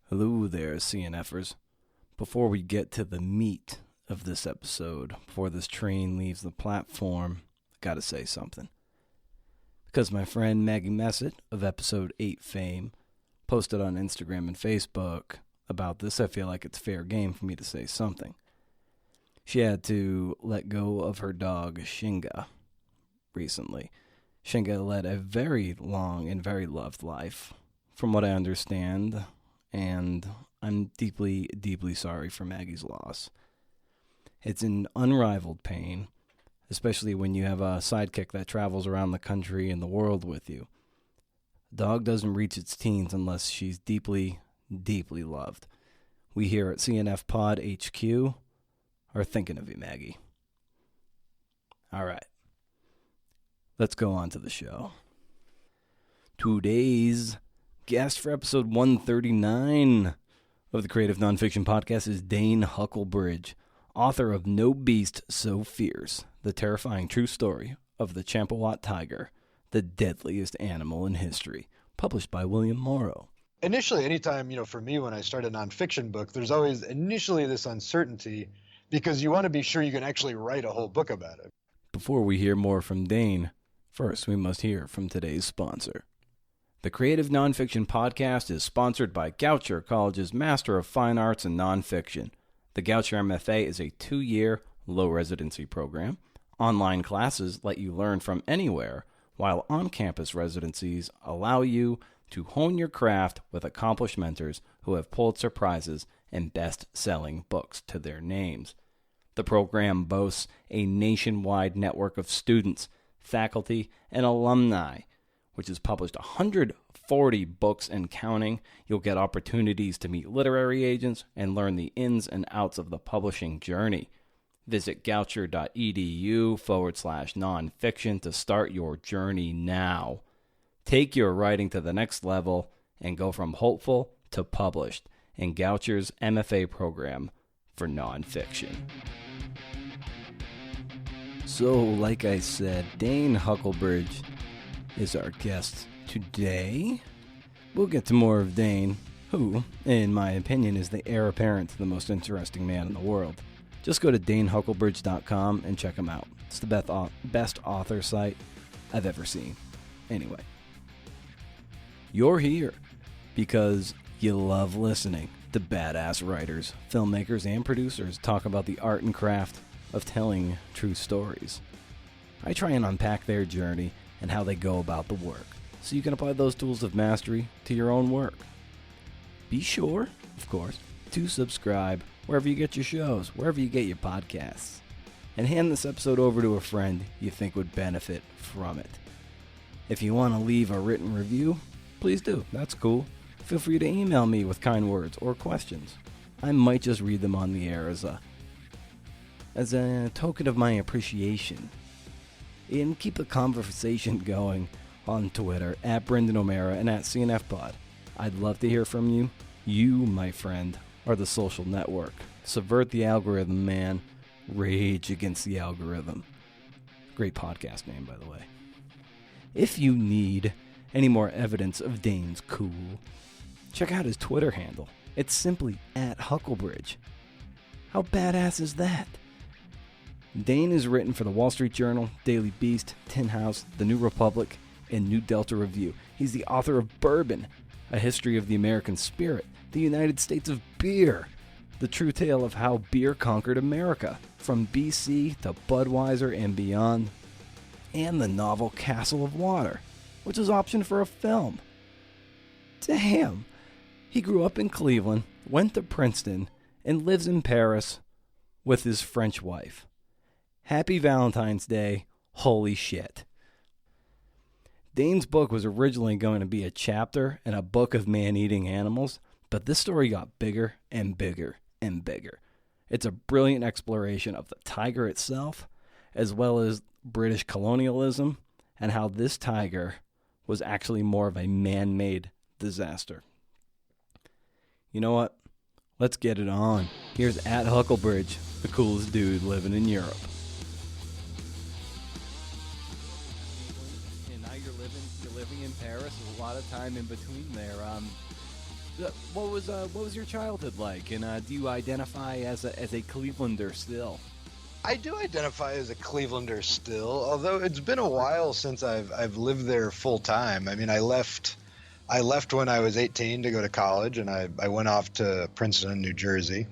Hello there, CNFers. Before we get to the meat of this episode, before this train leaves the platform, I gotta say something. Because my friend Maggie Messett of Episode 8 fame posted on Instagram and Facebook about this, I feel like it's fair game for me to say something. She had to let go of her dog, Shinga, recently. Shinga led a very long and very loved life, from what I understand, and I'm deeply, deeply sorry for Maggie's loss. It's an unrivaled pain, especially when you have a sidekick that travels around the country and the world with you. A dog doesn't reach its teens unless she's deeply, deeply loved. We here at CNF Pod HQ are thinking of you, Maggie. All right. Let's go on to the show. Today's guest for episode 139 of the Creative Nonfiction Podcast is Dane Huckelbridge, author of No Beast So Fierce, the terrifying true story of the Champawat tiger, the deadliest animal in history, published by William Morrow. Initially, anytime, for me, when I start a nonfiction book, there's always initially this uncertainty because you want to be sure you can actually write a whole book about it. Before we hear more from Dane, first we must hear from today's sponsor. The Creative Nonfiction Podcast is sponsored by Goucher College's Master of Fine Arts in Nonfiction. The Goucher MFA is a 2-year, low-residency program. Online classes let you learn from anywhere, while on-campus residencies allow you to hone your craft with accomplished mentors who have Pulitzer Prizes and best-selling books to their names. The program boasts a nationwide network of students, faculty, and alumni, which has published 140 books and counting. You'll get opportunities to meet literary agents and learn the ins and outs of the publishing journey. Visit goucher.edu/nonfiction to start your journey now. Take your writing to the next level and go from hopeful to published in Goucher's MFA program for nonfiction. So, like I said, Dane Huckelbridge is our guest today. We'll get to more of Dane, who, in my opinion, is the heir apparent to the most interesting man in the world. Just go to DaneHuckelbridge.com and check him out. It's the best author site I've ever seen. Anyway, you're here because you love listening to badass writers, filmmakers, and producers talk about the art and craft of telling true stories. I try and unpack their journey and how they go about the work, so you can apply those tools of mastery to your own work. Be sure, of course, to subscribe wherever you get your shows, wherever you get your podcasts, and hand this episode over to a friend you think would benefit from it. If you want to leave a written review, please do. That's cool. Feel free to email me with kind words or questions. I might just read them on the air as a token of my appreciation. And keep the conversation going on Twitter at Brendan O'Mara and at CNFPod. I'd love to hear from you. You, my friend, are the social network. Subvert the algorithm, man. Rage against the algorithm. Great podcast name, by the way. If you need any more evidence of Dane's cool, check out his Twitter handle. It's simply at Huckelbridge. How badass is that? Dane is written for the Wall Street Journal, Daily Beast, Tin House, The New Republic, and New Delta Review. He's the author of Bourbon, A History of the American Spirit, The United States of Beer, the true tale of how beer conquered America, from BC to Budweiser and beyond, and the novel Castle of Water, which was optioned for a film. Damn! He grew up in Cleveland, went to Princeton, and lives in Paris with his French wife. Happy Valentine's Day. Holy shit. Dane's book was originally going to be a chapter in a book of man-eating animals, but this story got bigger and bigger and bigger. It's a brilliant exploration of the tiger itself, as well as British colonialism, and how this tiger was actually more of a man-made disaster. You know what? Let's get it on. Here's at Huckelbridge, the coolest dude living in Europe. And now you're living in Paris. There's a lot of time in between there. what was your childhood like? And do you identify as a Clevelander still? I do identify as a Clevelander still, although it's been a while since I've lived there full time. I mean, I left when I was 18 to go to college, and I went off to Princeton, New Jersey.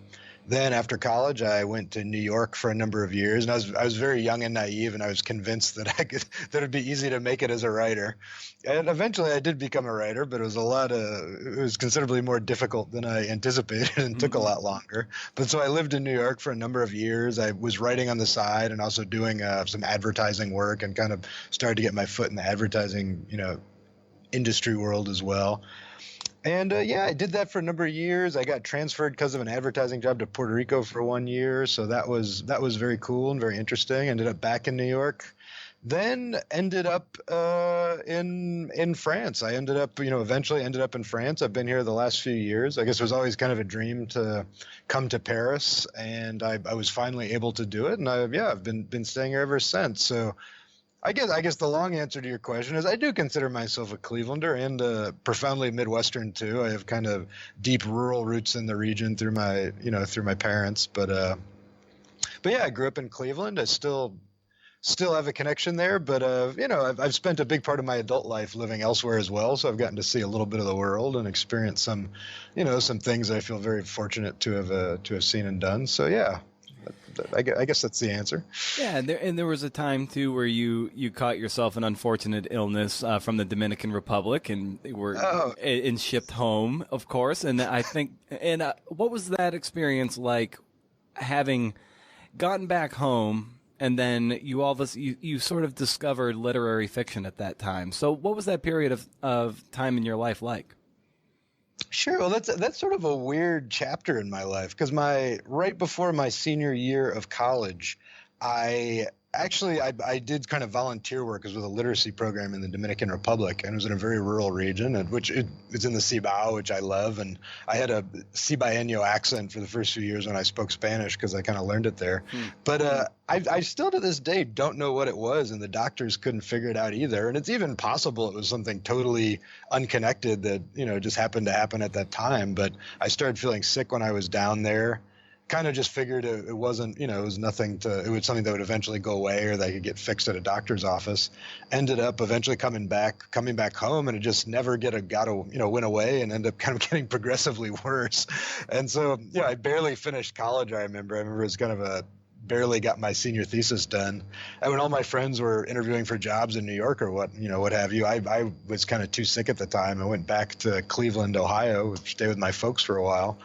Then after college, I went to New York for a number of years, and I was very young and naive, and I was convinced that it'd be easy to make it as a writer. And eventually, I did become a writer, but it was considerably more difficult than I anticipated, and took a lot longer. But so I lived in New York for a number of years. I was writing on the side and also doing some advertising work, and kind of started to get my foot in the advertising, industry world as well. And I did that for a number of years. I got transferred because of an advertising job to Puerto Rico for 1 year, so that was very cool and very interesting. Ended up back in New York, then ended up in France. I eventually ended up in France. I've been here the last few years. I guess it was always kind of a dream to come to Paris, and I was finally able to do it. And I've been staying here ever since. So I guess the long answer to your question is I do consider myself a Clevelander, and profoundly Midwestern too. I have kind of deep rural roots in the region through my parents, but yeah, I grew up in Cleveland. I still have a connection there, but I've spent a big part of my adult life living elsewhere as well, so I've gotten to see a little bit of the world and experience some things I feel very fortunate to have seen and done. So yeah. I guess that's the answer. Yeah, and there was a time too where you caught yourself an unfortunate illness from the Dominican Republic, and were and shipped home, of course. And I think, what was that experience like, having gotten back home, and then you sort of discovered literary fiction at that time? So what was that period of time in your life like? Sure. Well, that's sort of a weird chapter in my life, because right before my senior year of college, I did kind of volunteer work. It was with a literacy program in the Dominican Republic, and it was in a very rural region, it's in the Cibao, which I love. And I had a Cibaeño accent for the first few years when I spoke Spanish, because I kind of learned it there. But I still to this day don't know what it was, and the doctors couldn't figure it out either. And it's even possible it was something totally unconnected that, just happened to happen at that time. But I started feeling sick when I was down there. Kind of just figured it wasn't, it was something that would eventually go away, or that I could get fixed at a doctor's office. Ended up eventually coming back home, and it just never went away, and ended up kind of getting progressively worse. And so, I barely finished college. I remember it was kind of barely got my senior thesis done. And when all my friends were interviewing for jobs in New York or what have you, I was kind of too sick at the time. I went back to Cleveland, Ohio, stayed with my folks for a while,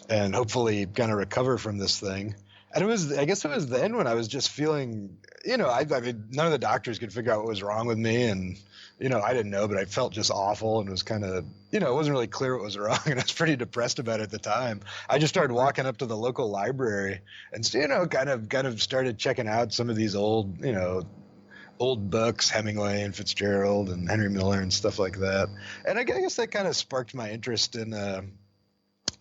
and hopefully kind of recover from this thing. And I guess it was then when I was just feeling, I mean, none of the doctors could figure out what was wrong with me. And, I didn't know, but I felt just awful, and was kind of, it wasn't really clear what was wrong. And I was pretty depressed about it at the time. I just started walking up to the local library and, kind of started checking out some of these old books, Hemingway and Fitzgerald and Henry Miller and stuff like that. And I guess that kind of sparked my interest in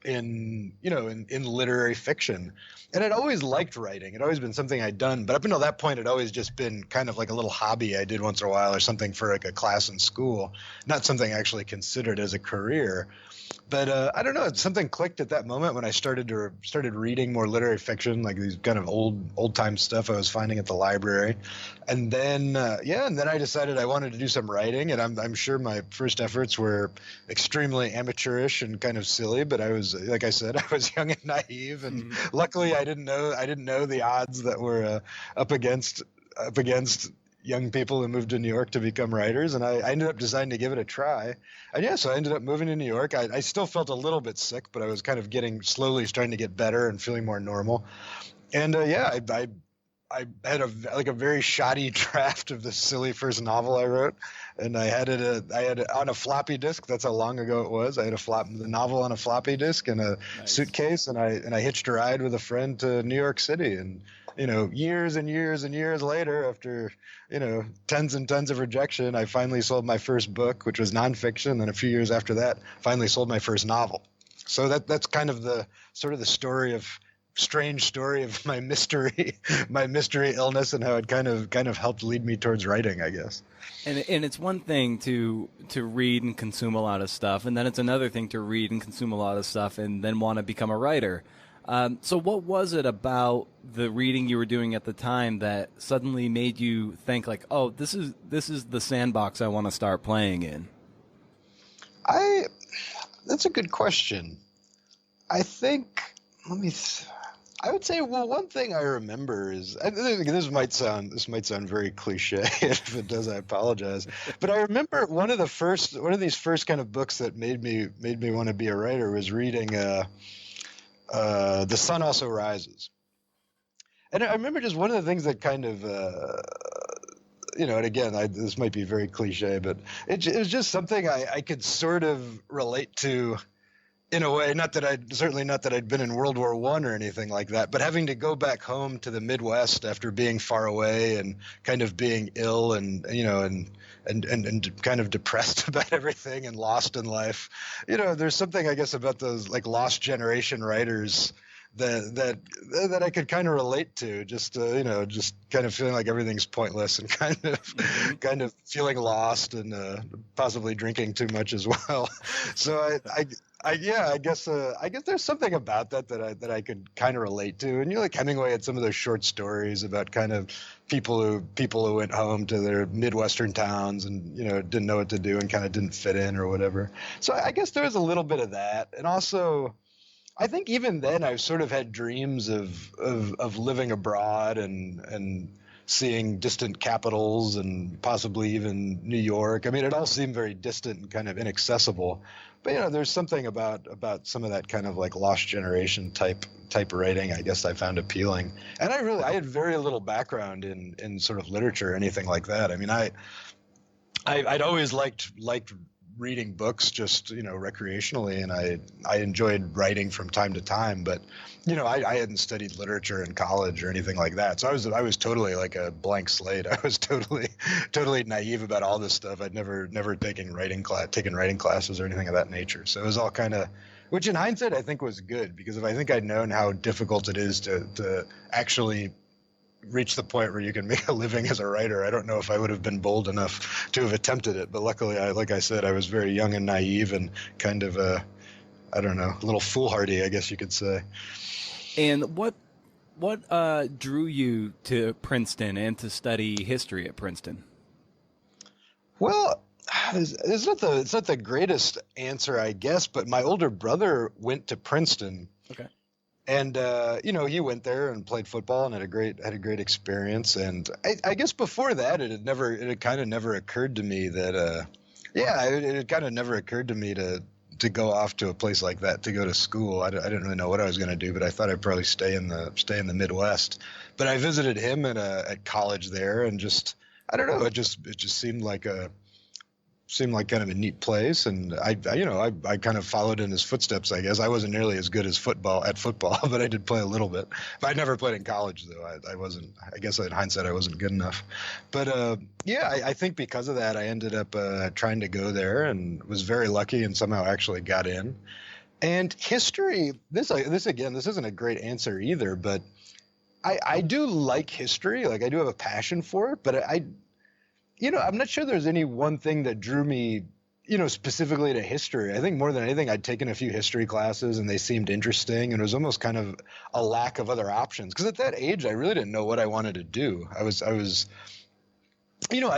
literary fiction. And I'd always liked writing. It'd always been something I'd done, but up until that point, it'd always just been kind of like a little hobby I did once in a while, or something for like a class in school, not something I actually considered as a career. But I don't know, something clicked at that moment when I started reading more literary fiction, like these kind of old time stuff I was finding at the library. And then I decided I wanted to do some writing, and I'm sure my first efforts were extremely amateurish and kind of silly, but I was, like I said, I was young and naive, and luckily I didn't know the odds that were up against young people who moved to New York to become writers, and I ended up deciding to give it a try. And so I ended up moving to New York. I still felt a little bit sick, but I was kind of starting to get better and feeling more normal. And I had a very shoddy draft of this silly first novel I wrote, and I had it on a floppy disk. That's how long ago it was. I had the novel on a floppy disk in a suitcase, and I hitched a ride with a friend to New York City. And years and years and years later, after tons and tons of rejection, I finally sold my first book, which was nonfiction. And then a few years after that, finally sold my first novel. So that's kind of the sort of the story of strange story of my mystery illness and how it kind of helped lead me towards writing, I guess. And it's one thing to read and consume a lot of stuff, and then it's another thing to read and consume a lot of stuff and then want to become a writer. So what was it about the reading you were doing at the time that suddenly made you think like, oh, this is the sandbox I want to start playing in? That's a good question. I think, I would say, well, one thing I remember is, this might sound very cliche. If it does, I apologize. But I remember one of these first kind of books that made me want to be a writer was reading The Sun Also Rises. And I remember just one of the things that kind of, and again, this might be very cliche, but it was just something I could sort of relate to in a way. Certainly not that I'd been in World War I or anything like that, but having to go back home to the Midwest after being far away and kind of being ill and kind of depressed about everything and lost in life. There's something, I guess, about those like lost generation writers that I could kind of relate to, just kind of feeling like everything's pointless and kind of feeling lost and possibly drinking too much as well. So I guess there's something about that I could kind of relate to. And like Hemingway had some of those short stories about kind of people who went home to their Midwestern towns and didn't know what to do and kind of didn't fit in or whatever. So I guess there was a little bit of that, and also I think even then I sort of had dreams of living abroad and seeing distant capitals and possibly even New York. I mean, it all seemed very distant and kind of inaccessible. But there's something about some of that kind of like lost generation type writing I guess I found appealing. And I had very little background in sort of literature or anything like that. I mean, I'd always liked reading books just recreationally, and I enjoyed writing from time to time, but I hadn't studied literature in college or anything like that, so I was totally like a blank slate. I was totally naive about all this stuff. I'd never taken writing classes or anything of that nature, so it was all kind of, which in hindsight I think was good, because if I think I'd known how difficult it is to actually reach the point where you can make a living as a writer, I don't know if I would have been bold enough to have attempted it. But luckily, like I said, I was very young and naive and kind of a little foolhardy, I guess you could say. And what drew you to Princeton and to study history at Princeton? Well, it's not the greatest answer, I guess, but my older brother went to Princeton. Okay. And he went there and played football and had a great experience. And I guess before that, it had kind of never occurred to me that it had kind of never occurred to me to go off to a place like that to go to school. I didn't really know what I was going to do, but I thought I'd probably stay in the Midwest. But I visited him at college there, and just I don't know, it just seemed like kind of a neat place, and I kind of followed in his footsteps, I guess. I wasn't nearly as good as at football, but I did play a little bit. But I never played in college, though. I wasn't. I guess in hindsight, I wasn't good enough. But I think because of that, I ended up trying to go there, and was very lucky, and somehow actually got in. And history, this isn't a great answer either, but I do like history. Like, I do have a passion for it, but I'm not sure there's any one thing that drew me, specifically to history. I think more than anything, I'd taken a few history classes and they seemed interesting, and it was almost kind of a lack of other options. Because at that age, I really didn't know what I wanted to do. I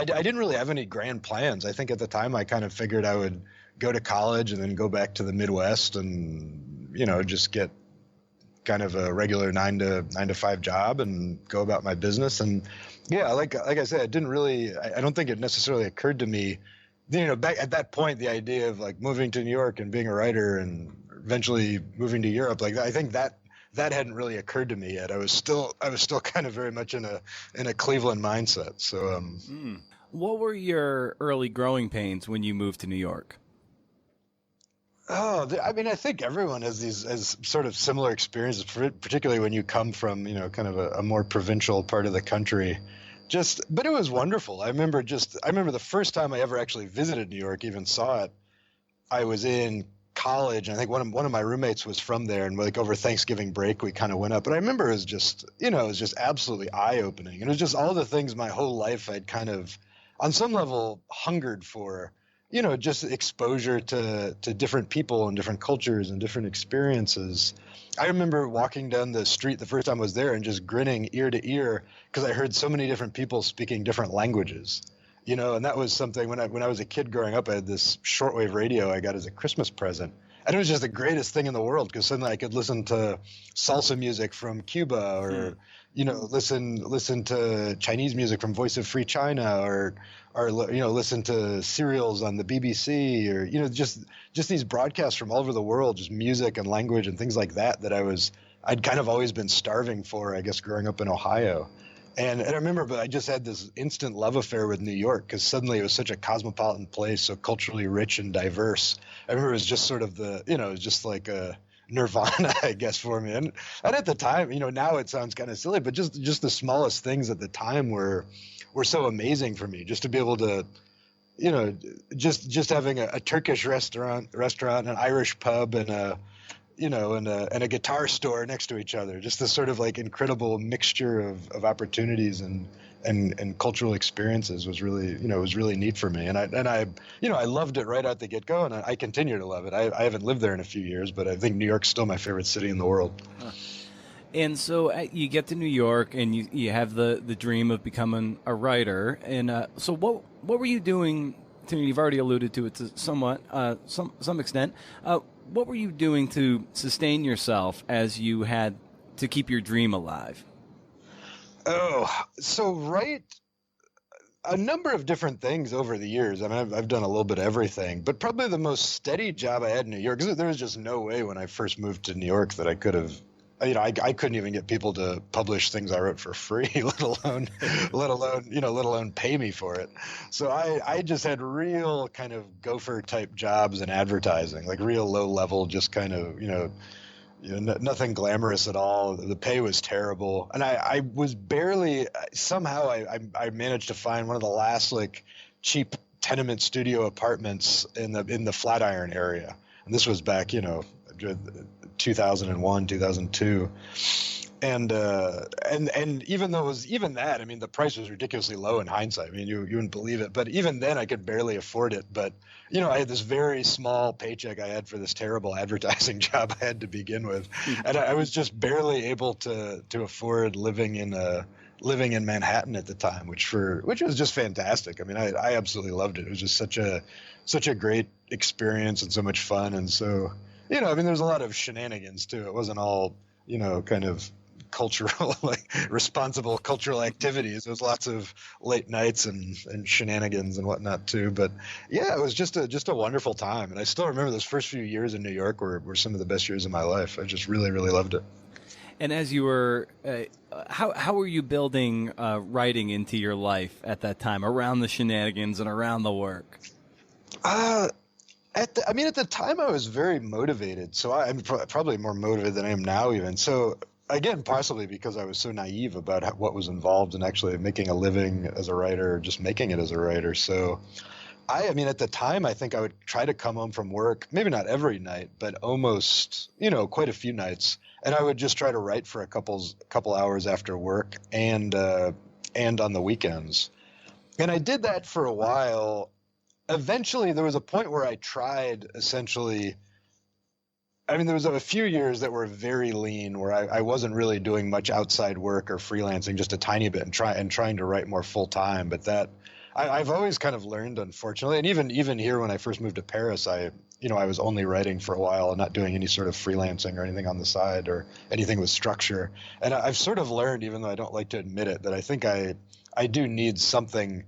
didn't really have any grand plans. I think at the time I kind of figured I would go to college and then go back to the Midwest and, just get kind of a regular 9 to 5 job and go about my business. And yeah, like I said, it didn't really, I don't think it necessarily occurred to me, back at that point, the idea of like moving to New York and being a writer and eventually moving to Europe, like I think that hadn't really occurred to me yet. I was still kind of very much in a Cleveland mindset. So, What were your early growing pains when you moved to New York? Oh, I mean, I think everyone has sort of similar experiences, particularly when you come from, kind of a more provincial part of the country. But it was wonderful. I remember the first time I ever actually visited New York, even saw it. I was in college, and I think one of my roommates was from there, and like over Thanksgiving break we kind of went up. But I remember it was just, it was just absolutely eye-opening, and it was just all the things my whole life I'd kind of, on some level, hungered for. Just exposure to different people and different cultures and different experiences. I remember walking down the street the first time I was there and just grinning ear to ear because I heard so many different people speaking different languages. And that was something when I was a kid growing up. I had this shortwave radio I got as a Christmas present, and it was just the greatest thing in the world because suddenly I could listen to salsa music from Cuba, or listen to Chinese music from Voice of Free China, or listen to serials on the BBC, or just these broadcasts from all over the world, just music and language and things like that I'd kind of always been starving for, I guess, growing up in Ohio. And I remember, but I just had this instant love affair with New York because suddenly it was such a cosmopolitan place, so culturally rich and diverse. I remember it was just sort of it was just like a nirvana, I guess, for me. And at the time, now it sounds kind of silly, but just the smallest things at the time were so amazing for me. Just to be able to, just having a Turkish restaurant, an Irish pub, and a guitar store next to each other. Just this sort of like incredible mixture of opportunities and cultural experiences was really neat for me. And I loved it right out the get go, and I continue to love it. I haven't lived there in a few years, but I think New York's still my favorite city in the world. Huh. And so you get to New York, and you have the dream of becoming a writer. And so what were you doing? You've already alluded to it to somewhat, some extent. What were you doing to sustain yourself as you had to keep your dream alive? Oh, so a number of different things over the years. I mean, I've done a little bit of everything, but probably the most steady job I had in New York, because there was just no way when I first moved to New York that I could have, I couldn't even get people to publish things I wrote for free, let alone pay me for it. So I just had real kind of gopher type jobs in advertising, like real low level, just kind of, nothing glamorous at all. The pay was terrible. And I was barely, somehow I managed to find one of the last like cheap tenement studio apartments in the Flatiron area. And this was back, 2001, 2002. And even though it was even that, I mean, the price was ridiculously low in hindsight. I mean, you wouldn't believe it. But even then, I could barely afford it. But, I had this very small paycheck I had for this terrible advertising job I had to begin with. And I was just barely able to afford living in Manhattan at the time, which was just fantastic. I mean, I absolutely loved it. It was just such a great experience and so much fun. And so, there's a lot of shenanigans too. It wasn't all, kind of cultural, like responsible cultural activities. There was lots of late nights and shenanigans and whatnot too. But yeah, it was just a wonderful time. And I still remember those first few years in New York were some of the best years of my life. I just really, really loved it. And as you were, how were you building writing into your life at that time, around the shenanigans and around the work? At the time I was very motivated. So I'm probably more motivated than I am now even. So again, possibly because I was so naive about what was involved in actually making a living as a writer, or just making it as a writer. So at the time, I think I would try to come home from work, maybe not every night, but almost, quite a few nights. And I would just try to write for a couple hours after work and on the weekends. And I did that for a while. Eventually, there was a point where I tried essentially. There was a few years that were very lean, where I wasn't really doing much outside work or freelancing, just a tiny bit, and trying to write more full time. But that I've always kind of learned, unfortunately, and even here when I first moved to Paris, I was only writing for a while and not doing any sort of freelancing or anything on the side or anything with structure. And I've sort of learned, even though I don't like to admit it, that I think I do need something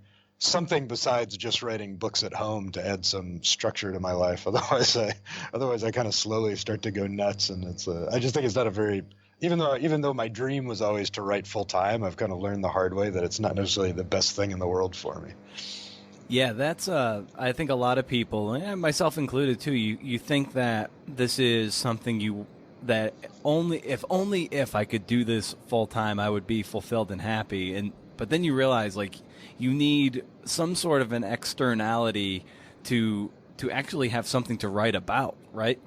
besides just writing books at home to add some structure to my life. Otherwise I kind of slowly start to go nuts. And I just think it's not a very, even though my dream was always to write full time, I've kind of learned the hard way that it's not necessarily the best thing in the world for me. Yeah, that's I think a lot of people, and myself included too, you think that this is something that only if I could do this full time I would be fulfilled and happy, but then you realize like you need some sort of an externality to to actually have something to write about, right?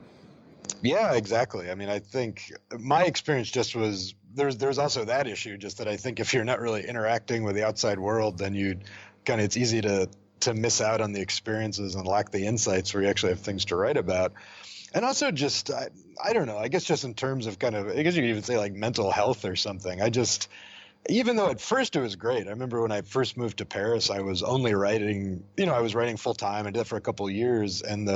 Yeah, exactly. I mean, I think my experience just was there's also that issue, just that I think if you're not really interacting with the outside world, then it's easy to miss out on the experiences and lack the insights where you actually have things to write about. And also just, I don't know, I guess just in terms of I guess you could even say like mental health or something. Even though at first it was great, I remember when I first moved to Paris, I was only writing, I was writing full time. I did that for a couple of years. And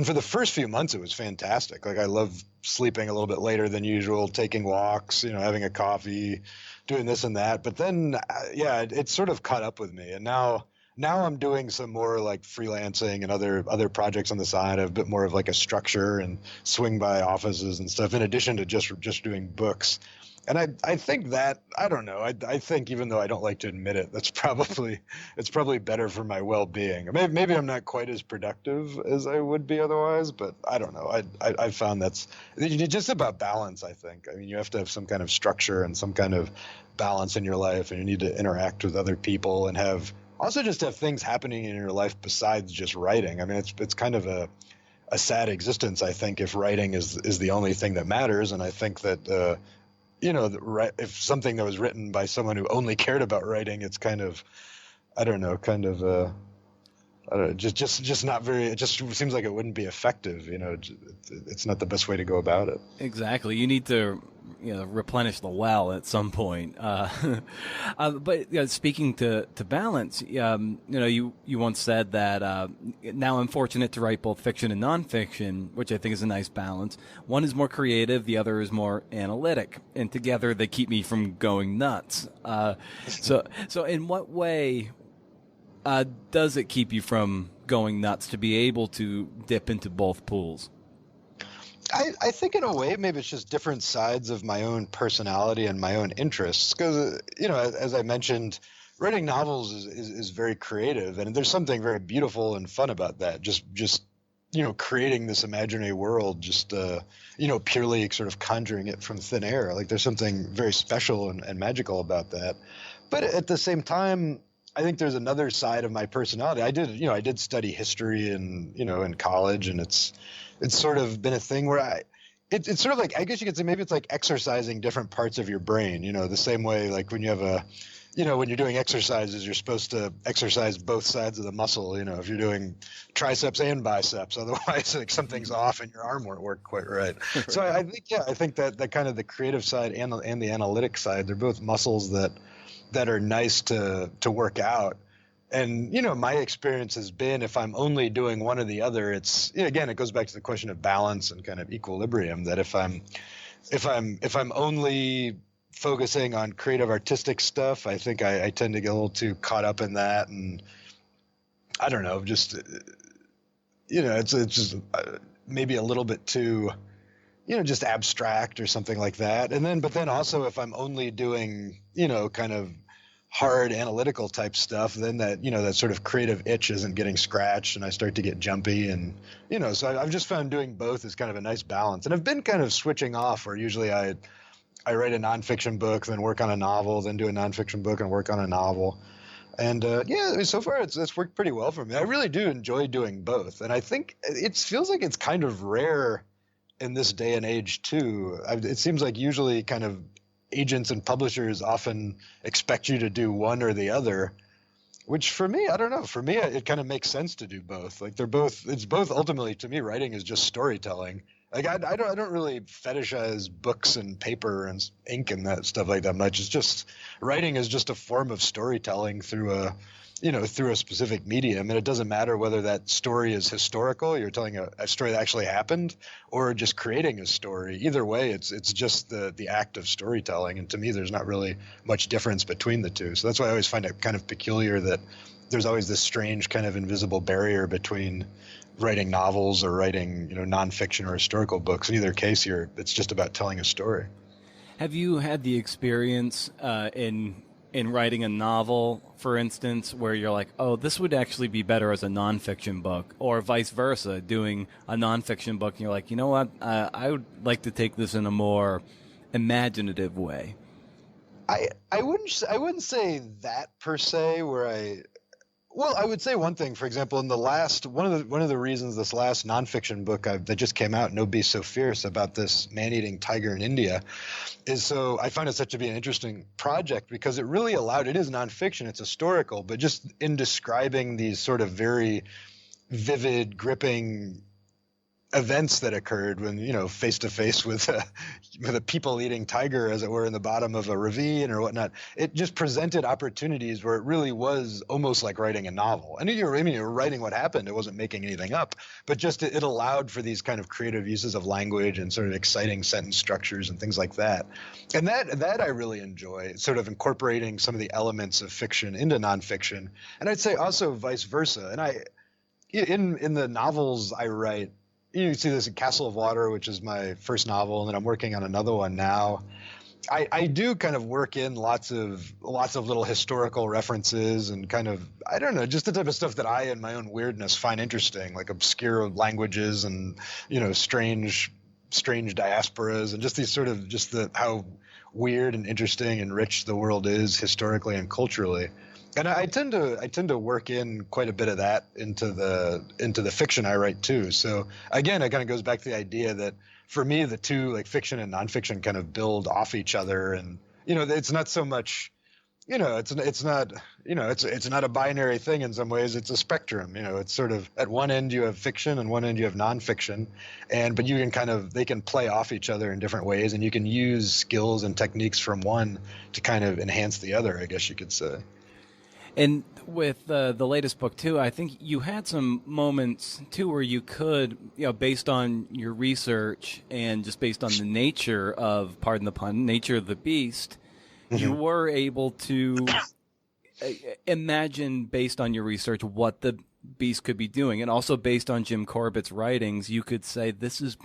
for the first few months, it was fantastic. Like I loved sleeping a little bit later than usual, taking walks, having a coffee, doing this and that. But then, it sort of caught up with me. And now I'm doing some more like freelancing and other projects on the side. I have a bit more of like a structure and swing by offices and stuff in addition to just doing books. And I think that, I don't know, I think even though I don't like to admit it, it's probably better for my well-being. Maybe I'm not quite as productive as I would be otherwise, but I don't know. I found that's just about balance, I think. I mean, you have to have some kind of structure and some kind of balance in your life, and you need to interact with other people and have things happening in your life besides just writing. I mean, it's kind of a sad existence, I think, if writing is the only thing that matters. And I think that, if something that was written by someone who only cared about writing, it's kind of, just not very. It just seems like it wouldn't be effective. It's not the best way to go about it. Exactly. You need to, replenish the well at some point. But speaking to balance, you once said that now I'm fortunate to write both fiction and nonfiction, which I think is a nice balance. One is more creative, the other is more analytic, and together they keep me from going nuts. So in what way does it keep you from going nuts to be able to dip into both pools? I think in a way, maybe it's just different sides of my own personality and my own interests. Because, as I mentioned, writing novels is very creative, and there's something very beautiful and fun about that. Just creating this imaginary world, just, purely sort of conjuring it from thin air. Like there's something very special and magical about that. But at the same time, I think there's another side of my personality. I did study history in college, and it's sort of been a thing where it's sort of like, I guess you could say maybe it's like exercising different parts of your brain, the same way like when you have when you're doing exercises, you're supposed to exercise both sides of the muscle, if you're doing triceps and biceps, otherwise like something's off and your arm won't work quite right. Right. So I think that kind of the creative side and the analytic side, they're both muscles that are nice to work out. And, my experience has been if I'm only doing one or the other, it's, again, it goes back to the question of balance and kind of equilibrium, that if I'm only focusing on creative artistic stuff, I think I tend to get a little too caught up in that. And I don't know, just, it's just maybe a little bit too, just abstract or something like that. But then also if I'm only doing, kind of hard analytical type stuff, then that, that sort of creative itch isn't getting scratched and I start to get jumpy. And, so I've just found doing both is kind of a nice balance. And I've been kind of switching off where usually I write a nonfiction book, then work on a novel, then do a nonfiction book and work on a novel. And so far it's worked pretty well for me. I really do enjoy doing both. And I think it feels like it's kind of rare in this day and age too. It seems like usually kind of agents and publishers often expect you to do one or the other, which for me, I don't know. For me, it kind of makes sense to do both. Like it's both ultimately, to me, writing is just storytelling. Like I don't really fetishize books and paper and ink and that stuff like that much. It's just writing is just a form of storytelling through a specific medium. And it doesn't matter whether that story is historical, you're telling a story that actually happened, or just creating a story. Either way, it's just the act of storytelling. And to me, there's not really much difference between the two. So that's why I always find it kind of peculiar that there's always this strange kind of invisible barrier between writing novels or writing, nonfiction or historical books. In either case, it's just about telling a story. Have you had the experience in writing a novel, for instance, where you're like, oh, this would actually be better as a nonfiction book, or vice versa, doing a nonfiction book, and you're like, you know what, I would like to take this in a more imaginative way? I wouldn't say that per se, Well, I would say one thing, for example, in the last one of the reasons this last nonfiction book that just came out, No Beast So Fierce, about this man-eating tiger in India, is so I find it such to be an interesting project because it really allowed, it is nonfiction, it's historical, but just in describing these sort of very vivid, gripping events that occurred when, face to face with a people-eating tiger, as it were, in the bottom of a ravine or whatnot. It just presented opportunities where it really was almost like writing a novel. And you're writing what happened. It wasn't making anything up, but just it allowed for these kind of creative uses of language and sort of exciting sentence structures and things like that. And that I really enjoy, sort of incorporating some of the elements of fiction into nonfiction. And I'd say also vice versa. And in the novels I write, you see this in Castle of Water, which is my first novel, and then I'm working on another one now. I do kind of work in lots of little historical references and kind of, I don't know, just the type of stuff that I, in my own weirdness, find interesting, like obscure languages and, strange diasporas and just these sort of how weird and interesting and rich the world is historically and culturally. And I tend to work in quite a bit of that into the fiction I write too. So again, it kind of goes back to the idea that for me, the two, like fiction and nonfiction, kind of build off each other. And it's not so much, it's not a binary thing in some ways. It's a spectrum. It's sort of at one end you have fiction and one end you have nonfiction, but you can they can play off each other in different ways, and you can use skills and techniques from one to kind of enhance the other, I guess you could say. And with the latest book, too, I think you had some moments, too, where you could, based on your research and just based on the nature of, pardon the pun, nature of the beast, you were able to imagine, based on your research, what the beast could be doing. And also based on Jim Corbett's writings, you could say this is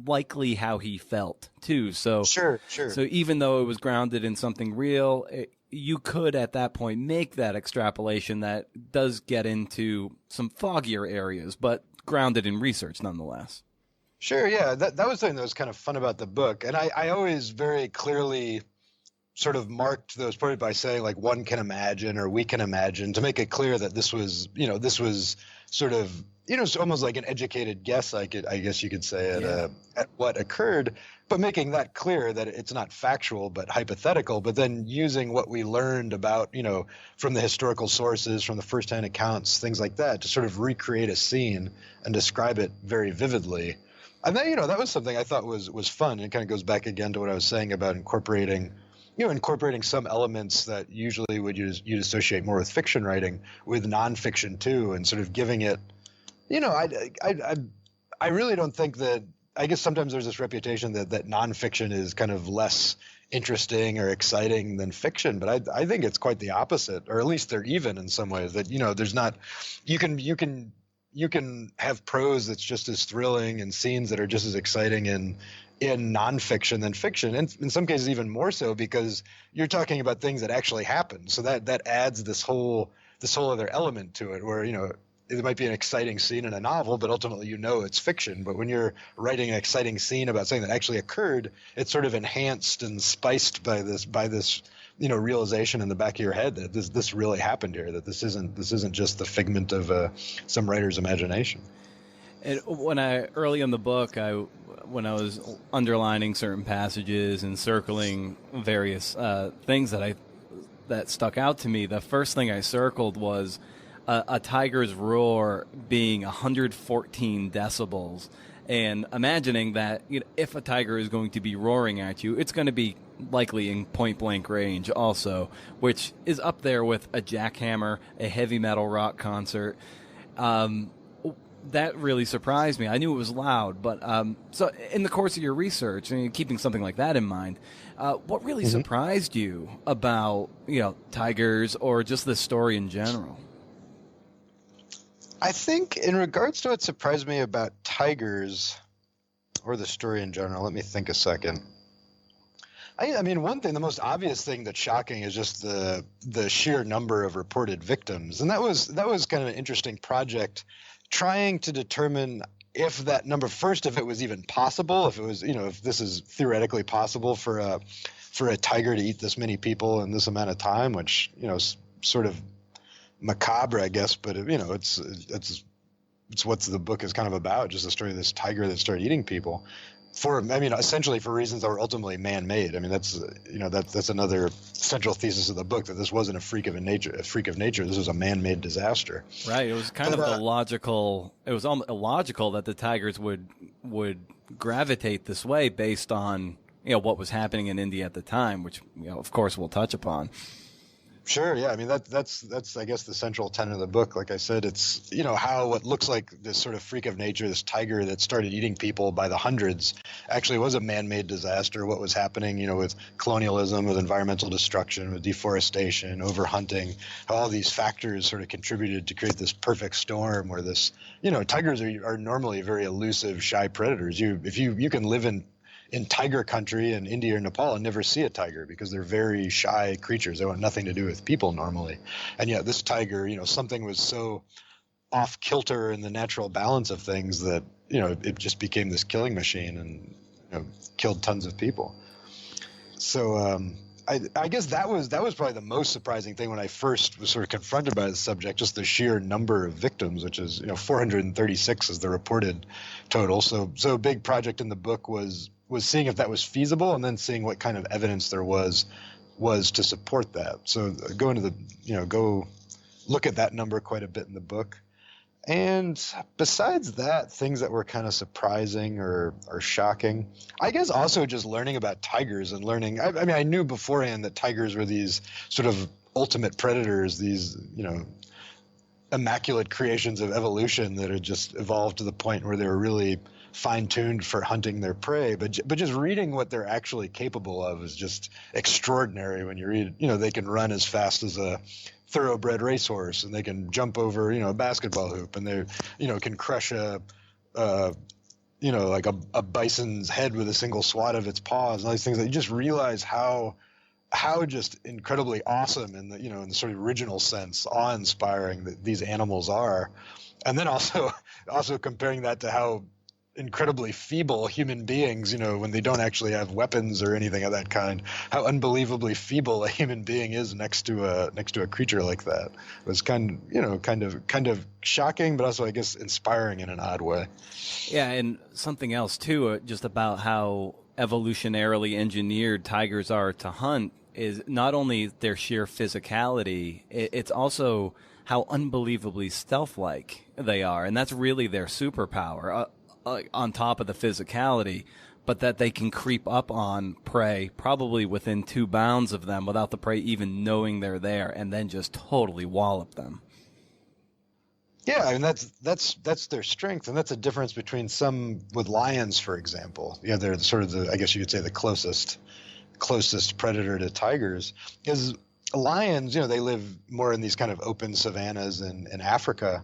likely how he felt, too. So, Sure. So even though it was grounded in something real, you could at that point make that extrapolation that does get into some foggier areas, but grounded in research nonetheless. Sure, yeah. That was something that was kind of fun about the book. And I always very clearly sort of marked those points by saying, like, one can imagine or we can imagine, to make it clear that this was sort of, it's almost like an educated guess, I guess you could say, at what occurred, but making that clear that it's not factual but hypothetical, but then using what we learned about, from the historical sources, from the firsthand accounts, things like that, to sort of recreate a scene and describe it very vividly. And then, that was something I thought was fun. It kind of goes back again to what I was saying about incorporating some elements that usually you'd associate more with fiction writing with nonfiction too, and sort of giving it, I really don't think that, I guess sometimes there's this reputation that nonfiction is kind of less interesting or exciting than fiction, but I think it's quite the opposite, or at least they're even in some ways. That there's not, you can have prose that's just as thrilling and scenes that are just as exciting in nonfiction than fiction, and in some cases even more so, because you're talking about things that actually happen. So that adds this whole other element to it, where it might be an exciting scene in a novel, but ultimately it's fiction. But when you're writing an exciting scene about something that actually occurred, it's sort of enhanced and spiced by this realization in the back of your head that this really happened here, that this isn't just the figment of some writer's imagination. And early in the book, when I was underlining certain passages and circling various things that stuck out to me, the first thing I circled was a tiger's roar being 114 decibels, and imagining that if a tiger is going to be roaring at you, it's going to be likely in point-blank range also, which is up there with a jackhammer, a heavy metal rock concert. That really surprised me. I knew it was loud, but so in the course of your research and keeping something like that in mind, what really surprised you about tigers or just this story in general? I think in regards to what surprised me about tigers, or the story in general, let me think a second. I mean, one thing, the most obvious thing that's shocking is just the sheer number of reported victims. And that was kind of an interesting project, trying to determine if that number, first, if it was even possible, if it was, if this is theoretically possible for a tiger to eat this many people in this amount of time, which, sort of macabre, I guess, but it's what the book is kind of about, just the story of this tiger that started eating people essentially for reasons that were ultimately man-made. I mean, that's another central thesis of the book, that this wasn't a freak of nature. This was a man-made disaster. Right. It was kind of illogical. It was almost illogical that the tigers would gravitate this way based on, what was happening in India at the time, which, of course we'll touch upon. Sure. Yeah. I mean, that's I guess the central tenet of the book. Like I said, it's, how what looks like this sort of freak of nature, this tiger that started eating people by the hundreds, actually was a man-made disaster. What was happening, with colonialism, with environmental destruction, with deforestation, overhunting, how all these factors sort of contributed to create this perfect storm where this, tigers are normally very elusive, shy predators. If you can live in tiger country in India or Nepal and never see a tiger because they're very shy creatures. They want nothing to do with people normally. And yet this tiger, something was so off kilter in the natural balance of things that, it just became this killing machine and, killed tons of people. So I guess that was probably the most surprising thing when I first was sort of confronted by the subject, just the sheer number of victims, which is, 436 is the reported total. So a big project in the book was seeing if that was feasible, and then seeing what kind of evidence there was to support that. So go look at that number quite a bit in the book. And besides that, things that were kind of surprising or shocking, I guess also just learning about tigers and learning. I knew beforehand that tigers were these sort of ultimate predators, these, immaculate creations of evolution that had just evolved to the point where they were really fine-tuned for hunting their prey, but just reading what they're actually capable of is just extraordinary. When you read, they can run as fast as a thoroughbred racehorse, and they can jump over, a basketball hoop, and they, can crush like a bison's head with a single swat of its paws, and all these things that you just realize how just incredibly awesome in the, in the sort of original sense, awe-inspiring that these animals are. And then also comparing that to how incredibly feeble human beings, when they don't actually have weapons or anything of that kind, how unbelievably feeble a human being is next to a creature like that. It was kind of shocking, but also, I guess, inspiring in an odd way. Yeah, and something else too, just about how evolutionarily engineered tigers are to hunt is not only their sheer physicality, it's also how unbelievably stealth-like they are, and that's really their superpower. On top of the physicality, but that they can creep up on prey probably within 2 bounds of them without the prey even knowing they're there, and then just totally wallop them. Yeah, I mean that's their strength, and that's a difference between some with lions, for example. Yeah, they're sort of I guess you could say the closest predator to tigers. Is lions, they live more in these kind of open savannas in Africa,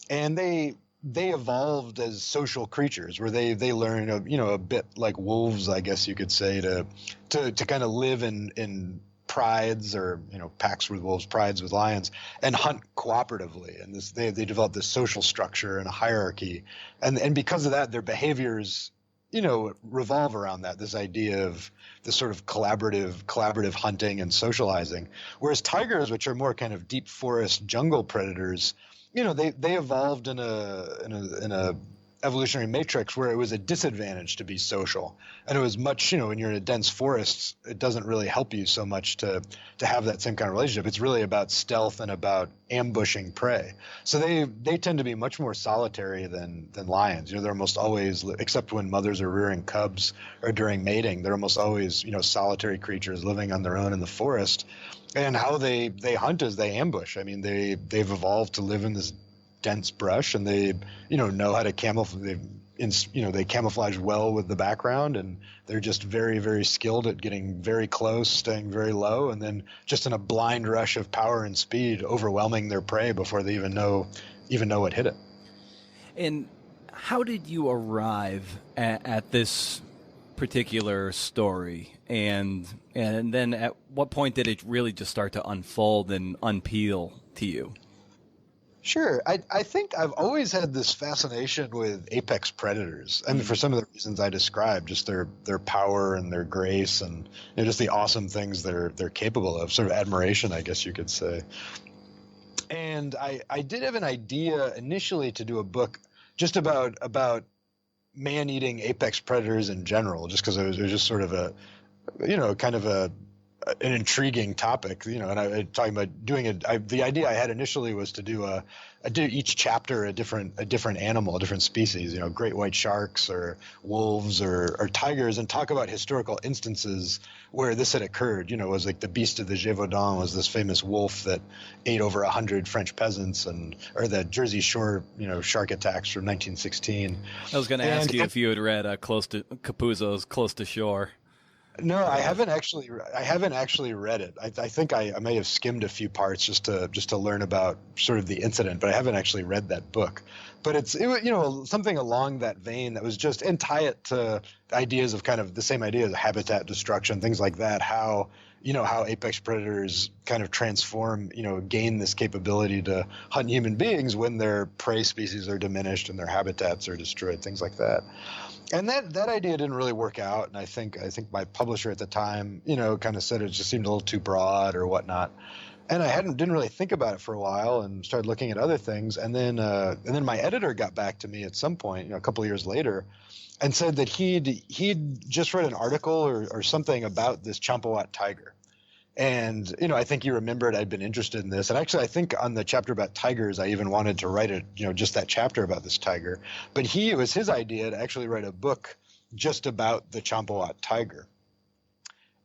and they evolved as social creatures where they learn a bit like wolves, I guess you could say, to kind of live in prides, or packs with wolves, prides with lions, and hunt cooperatively. And they develop this social structure and a hierarchy, and because of that, their behaviors revolve around that, this idea of this sort of collaborative hunting and socializing. Whereas tigers, which are more kind of deep forest jungle predators, they evolved in a evolutionary matrix where it was a disadvantage to be social, and it was much, when you're in a dense forest, it doesn't really help you so much to have that same kind of relationship. It's really about stealth and about ambushing prey. So they tend to be much more solitary than lions. They're almost always, except when mothers are rearing cubs or during mating, they're almost always solitary creatures living on their own in the forest. And how they hunt is they ambush. I mean, they've evolved to live in this dense brush, and they know how to camouflage. They camouflage well with the background, and they're just very, very skilled at getting very close, staying very low, and then just in a blind rush of power and speed, overwhelming their prey before they even know what hit it. And how did you arrive at this particular story, and then at what point did it really just start to unfold and unpeel to you? Sure. I think I've always had this fascination with apex predators. I mean, for some of the reasons I described, just their power and their grace, and just the awesome things they're capable of, sort of admiration, I guess you could say. And I did have an idea initially to do a book just about man-eating apex predators in general, just because it was just sort of a, kind of an intriguing topic, and I talking about doing it. The idea I had initially was to do each chapter a different animal, a different species, great white sharks or wolves or tigers, and talk about historical instances where this had occurred. It was like the Beast of the Gévaudan was this famous wolf that ate over 100 French peasants, or the Jersey Shore, shark attacks from 1916. I was going to ask you if you had read Capuzzo's Close to Shore. No, I haven't actually read it. I think I may have skimmed a few parts just to learn about sort of the incident, but I haven't actually read that book. But it was something along that vein that was just, and tie it to ideas of kind of the same ideas of habitat destruction, things like that. How apex predators kind of transform, gain this capability to hunt human beings when their prey species are diminished and their habitats are destroyed, things like that. And that idea didn't really work out, and I think my publisher at the time, kind of said it just seemed a little too broad or whatnot. And I didn't really think about it for a while, and started looking at other things. And then my editor got back to me at some point, a couple of years later, and said that he'd just read an article or something about this Champawat tiger. And, I think he remembered I'd been interested in this. And actually, I think on the chapter about tigers, I even wanted to write just that chapter about this tiger. But it was his idea to actually write a book just about the Champawat tiger.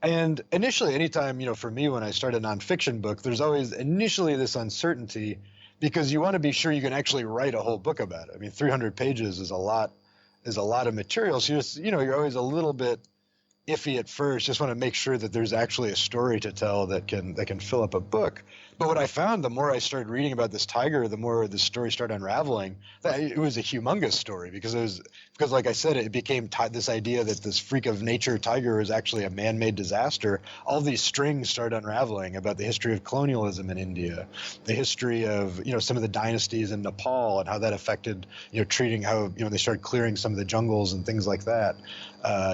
And initially, anytime, for me, when I start a nonfiction book, there's always initially this uncertainty because you want to be sure you can actually write a whole book about it. I mean, 300 pages is a lot of material. So you're always a little bit iffy at first, just want to make sure that there's actually a story to tell that can fill up a book. But what I found, the more I started reading about this tiger, the more the story started unraveling. That it was a humongous story because like I said, it became this idea that this freak of nature tiger is actually a man-made disaster. All these strings started unraveling about the history of colonialism in India, the history of some of the dynasties in Nepal and how that affected treating how they started clearing some of the jungles and things like that.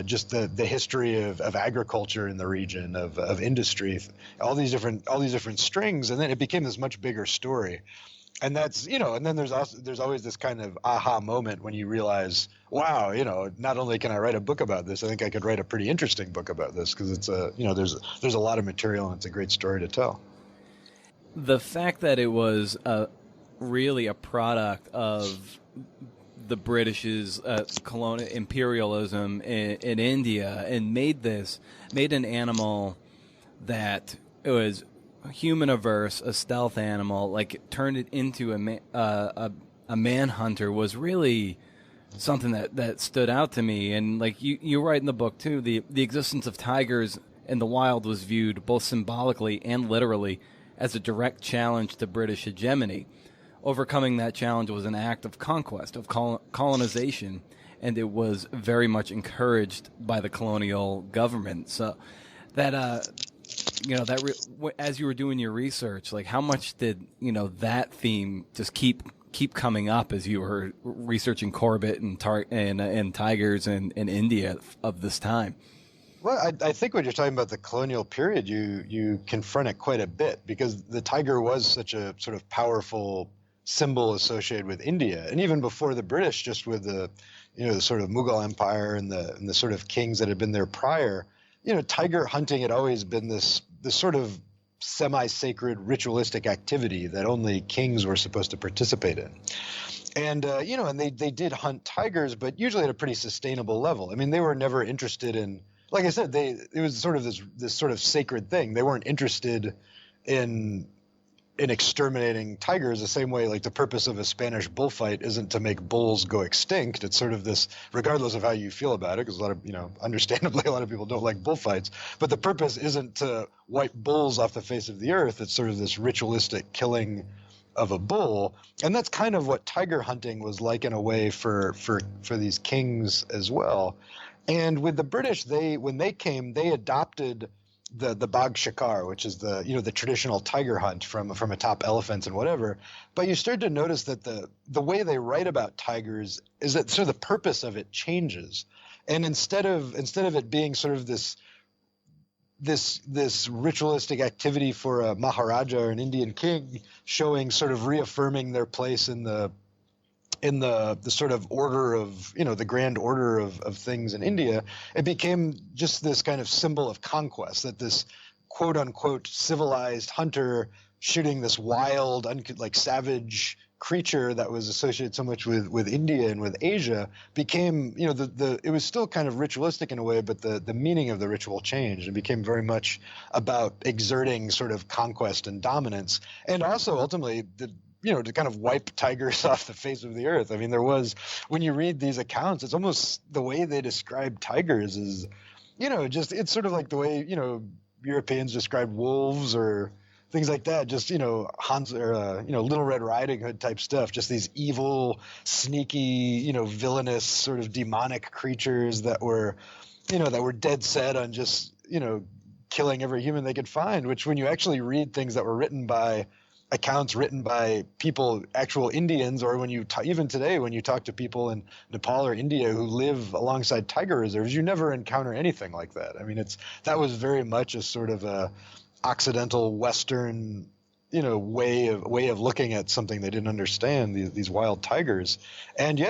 Just the history of agriculture in the region, of industry, all these different strings, and then it became this much bigger story. And that's and then there's always this kind of aha moment when you realize, wow, not only can I write a book about this, I think I could write a pretty interesting book about this because it's there's a lot of material and it's a great story to tell. The fact that it was really a product of the British's colonial imperialism in India and made an animal that it was human averse, a stealth animal, like turned it into a manhunter was really something that stood out to me. And like you write in the book too, the existence of tigers in the wild was viewed both symbolically and literally as a direct challenge to British hegemony. Overcoming that challenge was an act of conquest, of colonization, and it was very much encouraged by the colonial government. So that, as you were doing your research, like how much did, that theme just keep coming up as you were researching Corbett and tigers in India of this time? Well, I think when you're talking about the colonial period, you confront it quite a bit because the tiger was such a sort of powerful symbol associated with India, and even before the British, just with the the sort of Mughal Empire and the sort of kings that had been there prior, tiger hunting had always been this sort of semi-sacred ritualistic activity that only kings were supposed to participate in. And and they did hunt tigers, but usually at a pretty sustainable level. I mean, they were never interested in, like I said, it was sort of this sort of sacred thing. They weren't interested in exterminating tigers the same way, like the purpose of a Spanish bullfight isn't to make bulls go extinct. It's sort of this, regardless of how you feel about it, because a lot of, understandably, a lot of people don't like bullfights, but the purpose isn't to wipe bulls off the face of the earth. It's sort of this ritualistic killing of a bull. And that's kind of what tiger hunting was like in a way for these kings as well. And with the British, when they came, they adopted the bag shikar, which is the traditional tiger hunt from atop elephants and whatever. But you start to notice that the way they write about tigers is that sort of the purpose of it changes. And instead of it being sort of this this ritualistic activity for a Maharaja or an Indian king, showing sort of reaffirming their place in the sort of order of, the grand order of things in India. It became just this kind of symbol of conquest, that this quote unquote civilized hunter shooting this wild, like savage creature that was associated so much with India and with Asia became, it was still kind of ritualistic in a way, but the meaning of the ritual changed and became very much about exerting sort of conquest and dominance, and also ultimately to kind of wipe tigers off the face of the earth. I mean, when you read these accounts, it's almost the way they describe tigers is, it's sort of like the way, Europeans describe wolves or things like that, just, Hans or, Little Red Riding Hood type stuff, just these evil, sneaky, villainous sort of demonic creatures that were dead set on just, killing every human they could find, which when you actually read things that were accounts written by people, actual Indians, or when even today, when you talk to people in Nepal or India who live alongside tiger reserves, you never encounter anything like that. I mean, that was very much a sort of a Occidental Western, way of looking at something they didn't understand, these wild tigers. And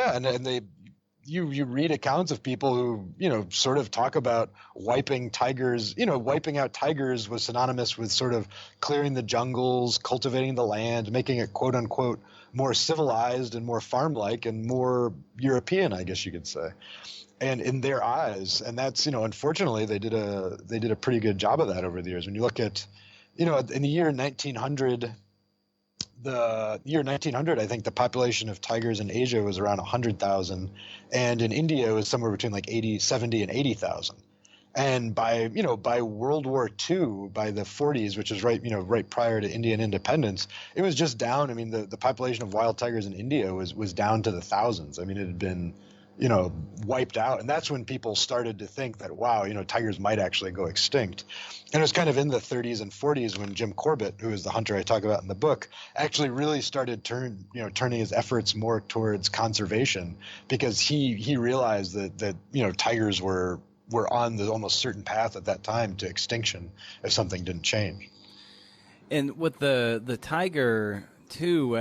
you read accounts of people who, sort of talk about wiping tigers, wiping out tigers was synonymous with sort of clearing the jungles, cultivating the land, making it quote unquote more civilized and more farm-like and more European, I guess you could say. And in their eyes, and that's, unfortunately they did a pretty good job of that over the years. When you look at, in the year 1900, I think the population of tigers in Asia was around 100,000, and in India it was somewhere between like 70 and 80,000. And by World War II, by the 40s, which is right prior to Indian independence, it was just down. I mean, the population of wild tigers in India was down to the thousands. I mean, it had been wiped out. And that's when people started to think that, wow, tigers might actually go extinct. And it was kind of in the 30s and 40s when Jim Corbett, who is the hunter I talk about in the book, actually really started turning his efforts more towards conservation, because he realized that tigers were on the almost certain path at that time to extinction if something didn't change. And with the tiger too,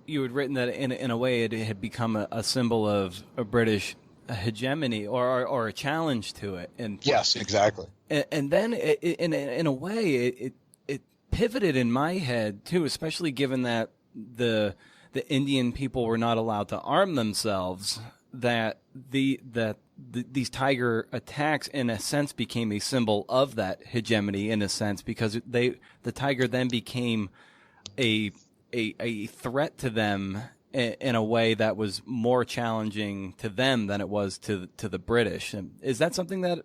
you had written that in a way it had become a symbol of a British hegemony or a challenge to it. And yes, exactly. And then in a way it pivoted in my head too, especially given that the Indian people were not allowed to arm themselves. That these tiger attacks in a sense became a symbol of that hegemony in a sense, because the tiger then became a threat to them in a way that was more challenging to them than it was to the British. And is that something that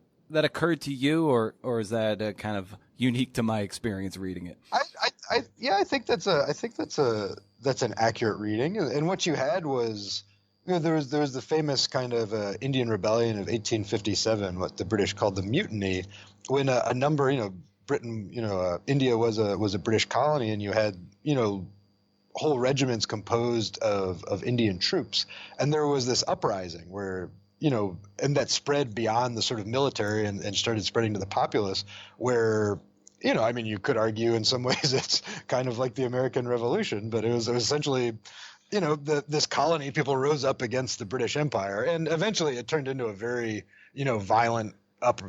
occurred to you, or is that kind of unique to my experience reading it? I think that's an accurate reading. And what you had was, there was the famous kind of Indian rebellion of 1857, what the British called the Mutiny, when a number, Britain, India was a British colony, and you had, whole regiments composed of Indian troops. And there was this uprising where, and that spread beyond the sort of military and started spreading to the populace, where, you could argue in some ways it's kind of like the American Revolution, but it was essentially, this colony, people rose up against the British Empire, and eventually it turned into a very, violent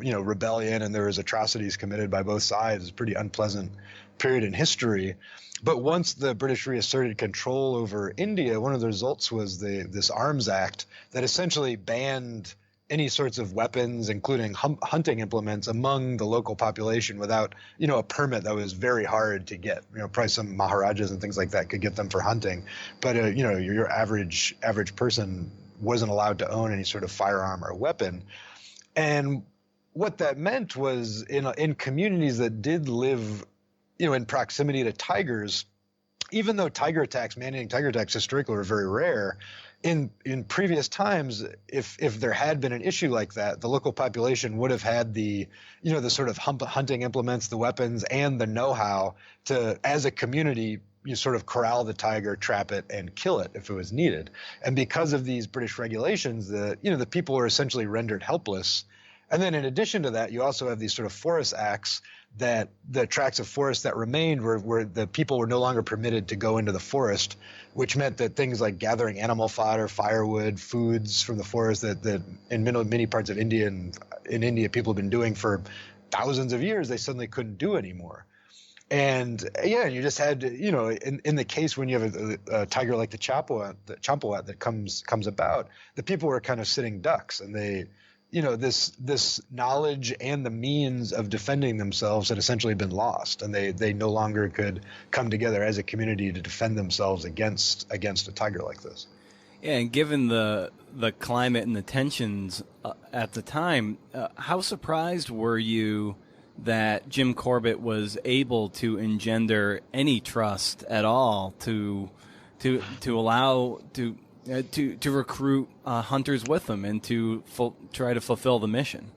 rebellion, and there was atrocities committed by both sides. It's a pretty unpleasant period in history. But once the British reasserted control over India, one of the results was this Arms Act that essentially banned any sorts of weapons, including hunting implements, among the local population without, a permit that was very hard to get. Probably some Maharajas and things like that could get them for hunting. But, your average person wasn't allowed to own any sort of firearm or weapon. And what that meant was in communities that did live in proximity to tigers, even though man-eating tiger attacks historically were very rare, in previous times, if there had been an issue like that, the local population would have had the sort of hunting implements, the weapons, and the know-how to, as a community, you sort of corral the tiger, trap it, and kill it if it was needed. And because of these British regulations, the people were essentially rendered helpless. And then in addition to that, you also have these sort of forest acts that the tracts of forest that remained where the people were no longer permitted to go into the forest, which meant that things like gathering animal fodder, firewood, foods from the forest that in many parts of India and in India people have been doing for thousands of years, they suddenly couldn't do anymore. And yeah, you just had to, in the case when you have a tiger like the champawat that comes about, the people were kind of sitting ducks, and they, this knowledge and the means of defending themselves had essentially been lost, and they no longer could come together as a community to defend themselves against a tiger like this. Yeah, and given the climate and the tensions at the time, how surprised were you that Jim Corbett was able to engender any trust at all to allow to recruit hunters with them and to try to fulfill the mission?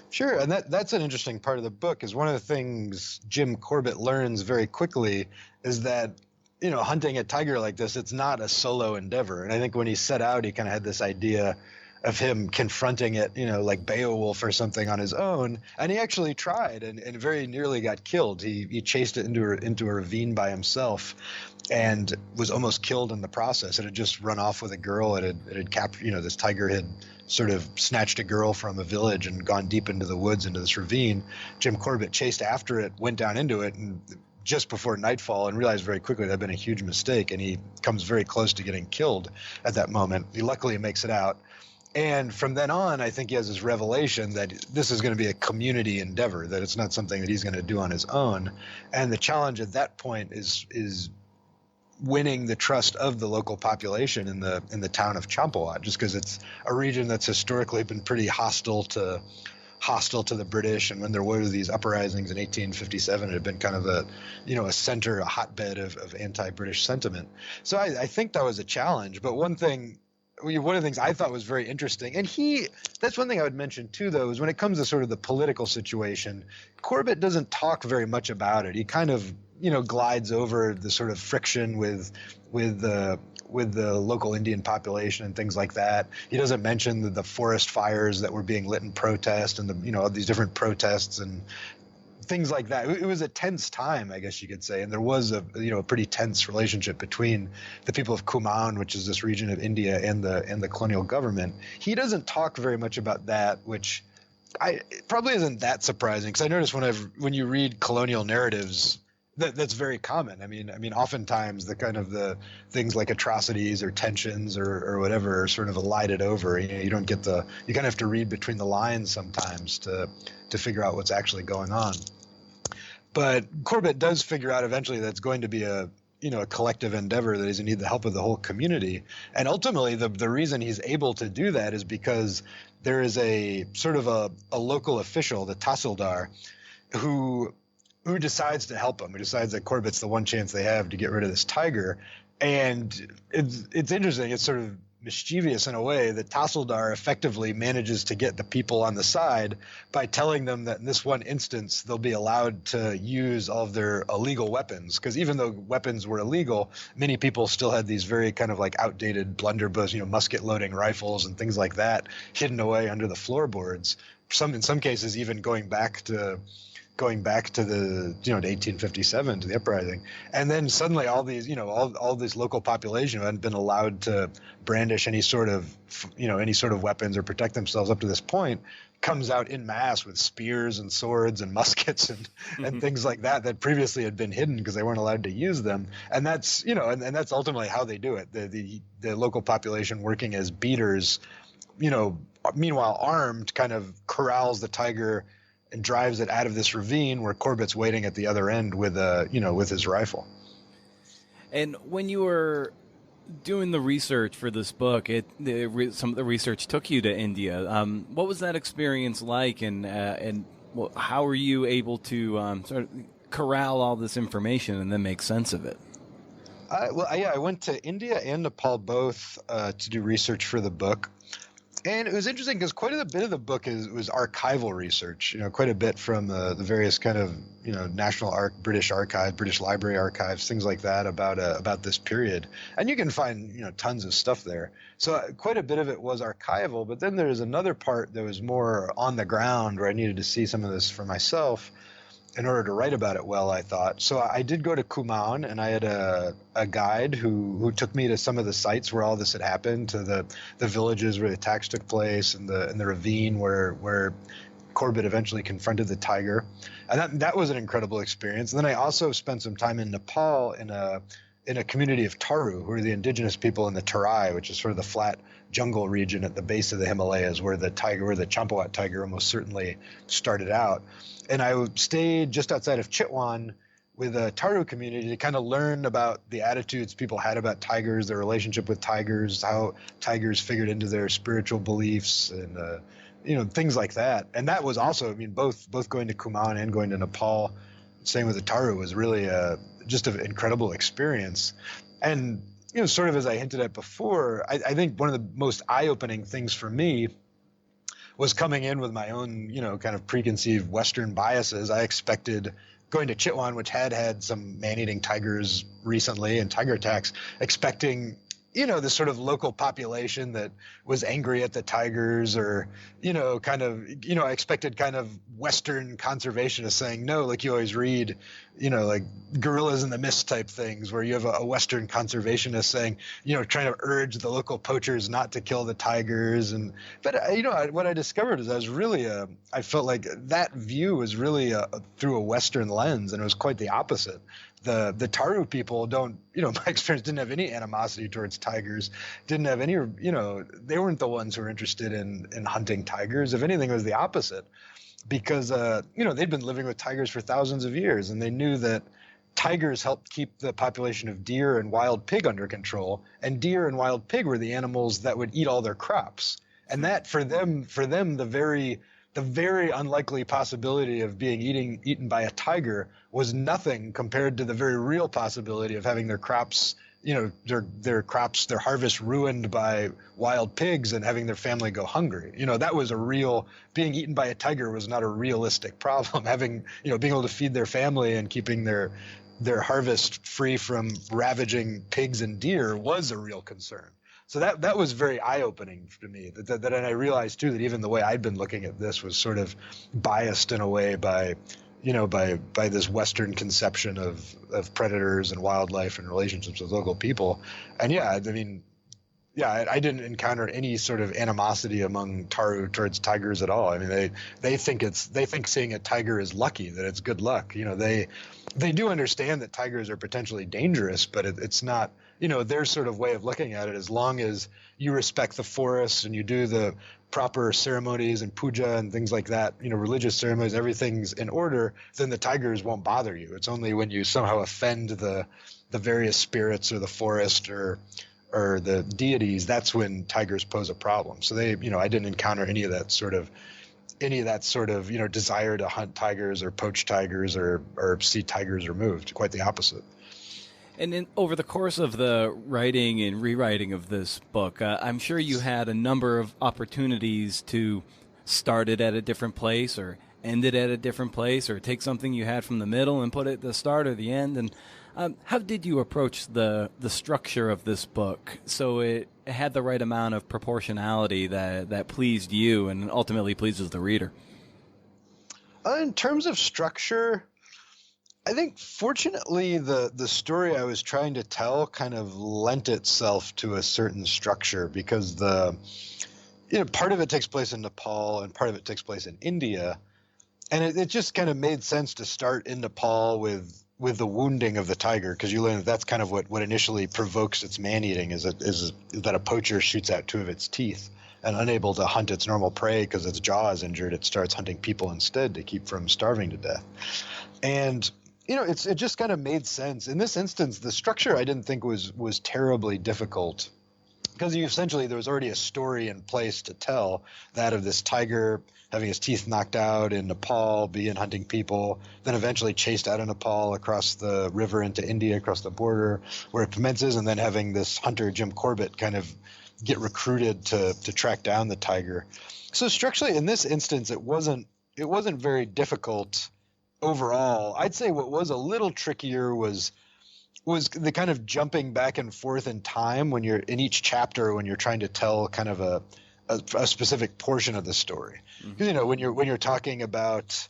Sure, and that's an interesting part of the book. Is one of the things Jim Corbett learns very quickly is that hunting a tiger like this, it's not a solo endeavor. And I think when he set out, he kind of had this idea of him confronting it, like Beowulf or something on his own. And he actually tried and very nearly got killed. He chased it into a ravine by himself and was almost killed in the process. It had just run off with a girl. It had captured, this tiger had sort of snatched a girl from a village and gone deep into the woods into this ravine. Jim Corbett chased after it, went down into it, and just before nightfall, and realized very quickly that had been a huge mistake. And he comes very close to getting killed at that moment. He luckily makes it out. And from then on, I think he has this revelation that this is going to be a community endeavor, that it's not something that he's going to do on his own. And the challenge at that point is winning the trust of the local population in the town of Champawat, just because it's a region that's historically been pretty hostile to the British. And when there were these uprisings in 1857, it had been kind of a center, a hotbed of anti-British sentiment. So I think that was a challenge. But one of the things I thought was very interesting, and that's one thing I would mention too, though, is when it comes to sort of the political situation, Corbett doesn't talk very much about it. He kind of, glides over the sort of friction with the local Indian population and things like that. He doesn't mention the forest fires that were being lit in protest and these different protests and things like that. It was a tense time, I guess you could say, and there was a pretty tense relationship between the people of Kumaon, which is this region of India, and the colonial government. He doesn't talk very much about that, which it probably isn't that surprising, because I notice when you read colonial narratives, that's very common. I mean, oftentimes the kind of the things like atrocities or tensions or whatever are sort of elided over. You don't get you kind of have to read between the lines sometimes to figure out what's actually going on. But Corbett does figure out eventually that it's going to be a collective endeavor, that he's going to need the help of the whole community. And ultimately, the reason he's able to do that is because there is a sort of a local official, the Tahsildar, who decides to help him, who decides that Corbett's the one chance they have to get rid of this tiger. And it's interesting. It's sort of mischievous in a way that Tahsildar effectively manages to get the people on the side by telling them that in this one instance, they'll be allowed to use all of their illegal weapons. Because even though weapons were illegal, many people still had these very kind of like outdated blunderbuss, musket loading rifles and things like that hidden away under the floorboards. In some cases, even going back to the to 1857, to the uprising. And then suddenly all these all this local population who hadn't been allowed to brandish any sort of weapons or protect themselves up to this point comes out in mass with spears and swords and muskets and things like that previously had been hidden because they weren't allowed to use them. And that's and that's ultimately how they do it. The local population working as beaters, meanwhile armed, kind of corrals the tiger and drives it out of this ravine where Corbett's waiting at the other end with his rifle. And when you were doing the research for this book, some of the research took you to India. What was that experience like, and how were you able to sort of corral all this information and then make sense of it? I went to India and Nepal both to do research for the book. And it was interesting because quite a bit of the book was archival research, quite a bit from the various kind of, National British Archive, British Library archives, things like that about this period. And you can find, tons of stuff there. So quite a bit of it was archival, but then there's another part that was more on the ground where I needed to see some of this for myself in order to write about it well, I thought. So I did go to Kumaun, and I had a guide who took me to some of the sites where all this had happened, to the villages where the attacks took place, and the ravine where Corbett eventually confronted the tiger. And that was an incredible experience. And then I also spent some time in Nepal in a community of Taru, who are the indigenous people in the Terai, which is sort of the flat jungle region at the base of the Himalayas where the Champawat tiger almost certainly started out. And I stayed just outside of Chitwan with a Taru community to kind of learn about the attitudes people had about tigers, their relationship with tigers, how tigers figured into their spiritual beliefs, and things like that. And that was also, both going to Kumaun and going to Nepal, same with the Taru, was really just an incredible experience. And sort of as I hinted at before, I think one of the most eye-opening things for me was coming in with my own, kind of preconceived Western biases. I expected, going to Chitwan, which had some man-eating tigers recently and tiger attacks, expecting, this sort of local population that was angry at the tigers, or, I expected kind of Western conservationists saying, no, like you always read, like Gorillas in the Mist type things, where you have a Western conservationist saying, trying to urge the local poachers not to kill the tigers. But what I discovered is I felt like that view was really through a Western lens, and it was quite the opposite. The Taru people my experience, didn't have any animosity towards tigers, didn't have any, they weren't the ones who were interested in hunting tigers. If anything, it was the opposite, because, they'd been living with tigers for thousands of years, and they knew that tigers helped keep the population of deer and wild pig under control, and deer and wild pig were the animals that would eat all their crops. And that for them, the very unlikely possibility of being eaten by a tiger was nothing compared to the very real possibility of having their crops, their harvest ruined by wild pigs and having their family go hungry. That was being eaten by a tiger was not a realistic problem. Being able to feed their family and keeping their harvest free from ravaging pigs and deer was a real concern. So that was very eye-opening to me. And I realized too that even the way I'd been looking at this was sort of biased in a way by this Western conception of predators and wildlife and relationships with local people. And I didn't encounter any sort of animosity among Taru towards tigers at all. They think seeing a tiger is lucky, that it's good luck. They do understand that tigers are potentially dangerous, but it's not. Their sort of way of looking at it, as long as you respect the forest and you do the proper ceremonies and puja and things like that, religious ceremonies, everything's in order, then the tigers won't bother you. It's only when you somehow offend the various spirits or the forest or the deities, that's when tigers pose a problem. So I didn't encounter any of that sort of desire to hunt tigers or poach tigers or see tigers removed. Quite the opposite. And over the course of the writing and rewriting of this book, I'm sure you had a number of opportunities to start it at a different place or end it at a different place, or take something you had from the middle and put it at the start or the end. And how did you approach the structure of this book so it had the right amount of proportionality that pleased you and ultimately pleases the reader? In terms of structure, I think fortunately the story I was trying to tell kind of lent itself to a certain structure, because part of it takes place in Nepal and part of it takes place in India. And it just kind of made sense to start in Nepal with the wounding of the tiger, because you learn that's kind of what initially provokes its man-eating, is that a poacher shoots out two of its teeth, and unable to hunt its normal prey because its jaw is injured, it starts hunting people instead to keep from starving to death. And it just kind of made sense. In this instance, the structure I didn't think was terribly difficult, because there was already a story in place to tell, that of this tiger having his teeth knocked out in Nepal, being hunting people, then eventually chased out of Nepal across the river into India, across the border, where it commences, and then having this hunter, Jim Corbett, kind of get recruited to track down the tiger. So structurally, in this instance, it wasn't very difficult overall. I'd say what was a little trickier was the kind of jumping back and forth in time when you're in each chapter when you're trying to tell kind of a specific portion of the story. Because when you're talking about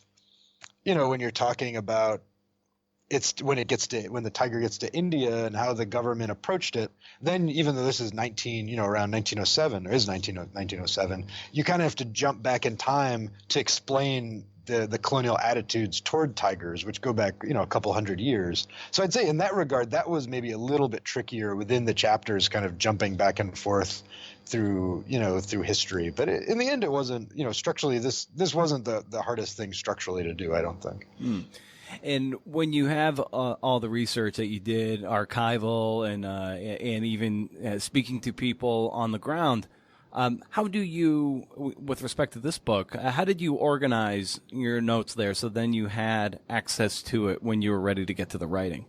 it's when the tiger gets to India and how the government approached it, then even though this is around 1907 or is 1907, you kind of have to jump back in time to explain the colonial attitudes toward tigers, which go back, a couple hundred years. So I'd say in that regard, that was maybe a little bit trickier within the chapters, kind of jumping back and forth through history. But in the end, it wasn't, structurally, this wasn't the hardest thing structurally to do, I don't think. And when you have all the research that you did, archival and even speaking to people on the ground, how do you, with respect to this book, how did you organize your notes there so then you had access to it when you were ready to get to the writing?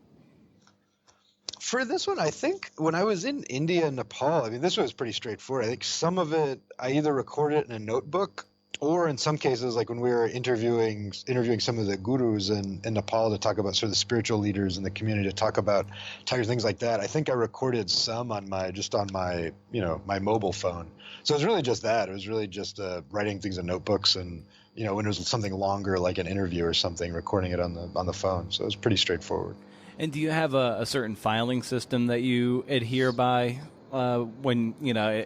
For this one, I think when I was in India and Nepal, this was pretty straightforward. I think some of it I either recorded in a notebook, or in some cases, like when we were interviewing some of the gurus in Nepal to talk about sort of the spiritual leaders in the community, to talk about tigers, things like that. I think I recorded some on my my mobile phone. So it was really just that. It was really just writing things in notebooks, and when it was something longer, like an interview or something, recording it on the phone. So it was pretty straightforward. And do you have a certain filing system that you adhere by? When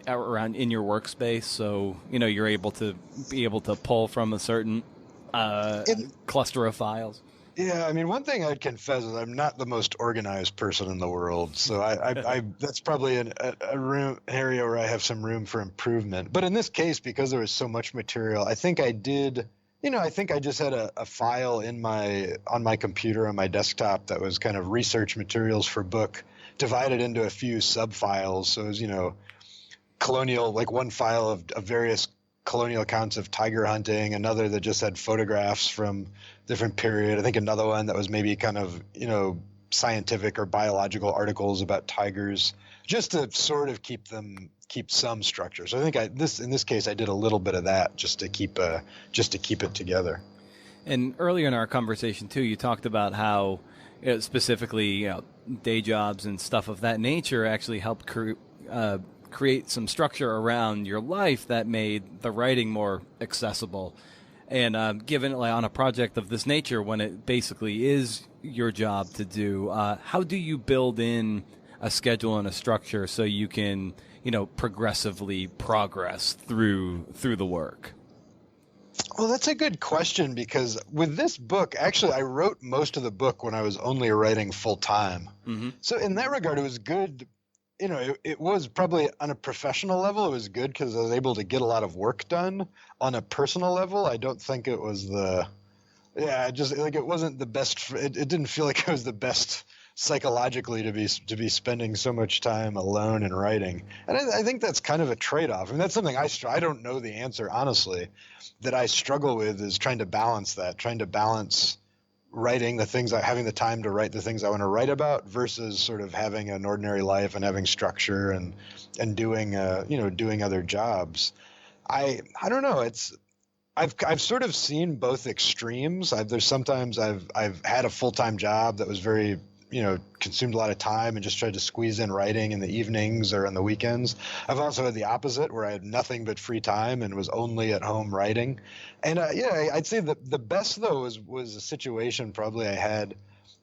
around in your workspace, so you're able to pull from a certain cluster of files. Yeah, one thing I'd confess is I'm not the most organized person in the world, so I that's probably an area where I have some room for improvement. But in this case, because there was so much material, I think I did. I think I just had a file on my computer on my desktop that was kind of research materials for book, divided into a few sub-files. So it was, colonial, like one file of various colonial accounts of tiger hunting, another that just had photographs from different period. I think another one that was maybe kind of, scientific or biological articles about tigers, just to sort of keep some structure. So I think in this case, I did a little bit of that just to keep it together. And earlier in our conversation too, you talked about how specifically, day jobs and stuff of that nature actually helped create some structure around your life that made the writing more accessible. And given on a project of this nature, when it basically is your job to do, how do you build in a schedule and a structure so you can, progressively progress through the work? Well, that's a good question, because with this book, actually, I wrote most of the book when I was only writing full time. Mm-hmm. So in that regard, it was good. It was probably on a professional level, it was good because I was able to get a lot of work done. On a personal level, I don't think it was it wasn't the best. It didn't feel like it was the best psychologically to be spending so much time alone and writing. And I think that's kind of a trade-off. That's something I don't know the answer, honestly, that I struggle with, is trying to balance writing the things, having the time to write the things I want to write about, versus sort of having an ordinary life and having structure and doing other jobs. I don't know. I've sort of seen both extremes. There's sometimes I've had a full-time job that was very, consumed a lot of time and just tried to squeeze in writing in the evenings or on the weekends. I've also had the opposite, where I had nothing but free time and was only at home writing. And I'd say the best though was a situation probably I had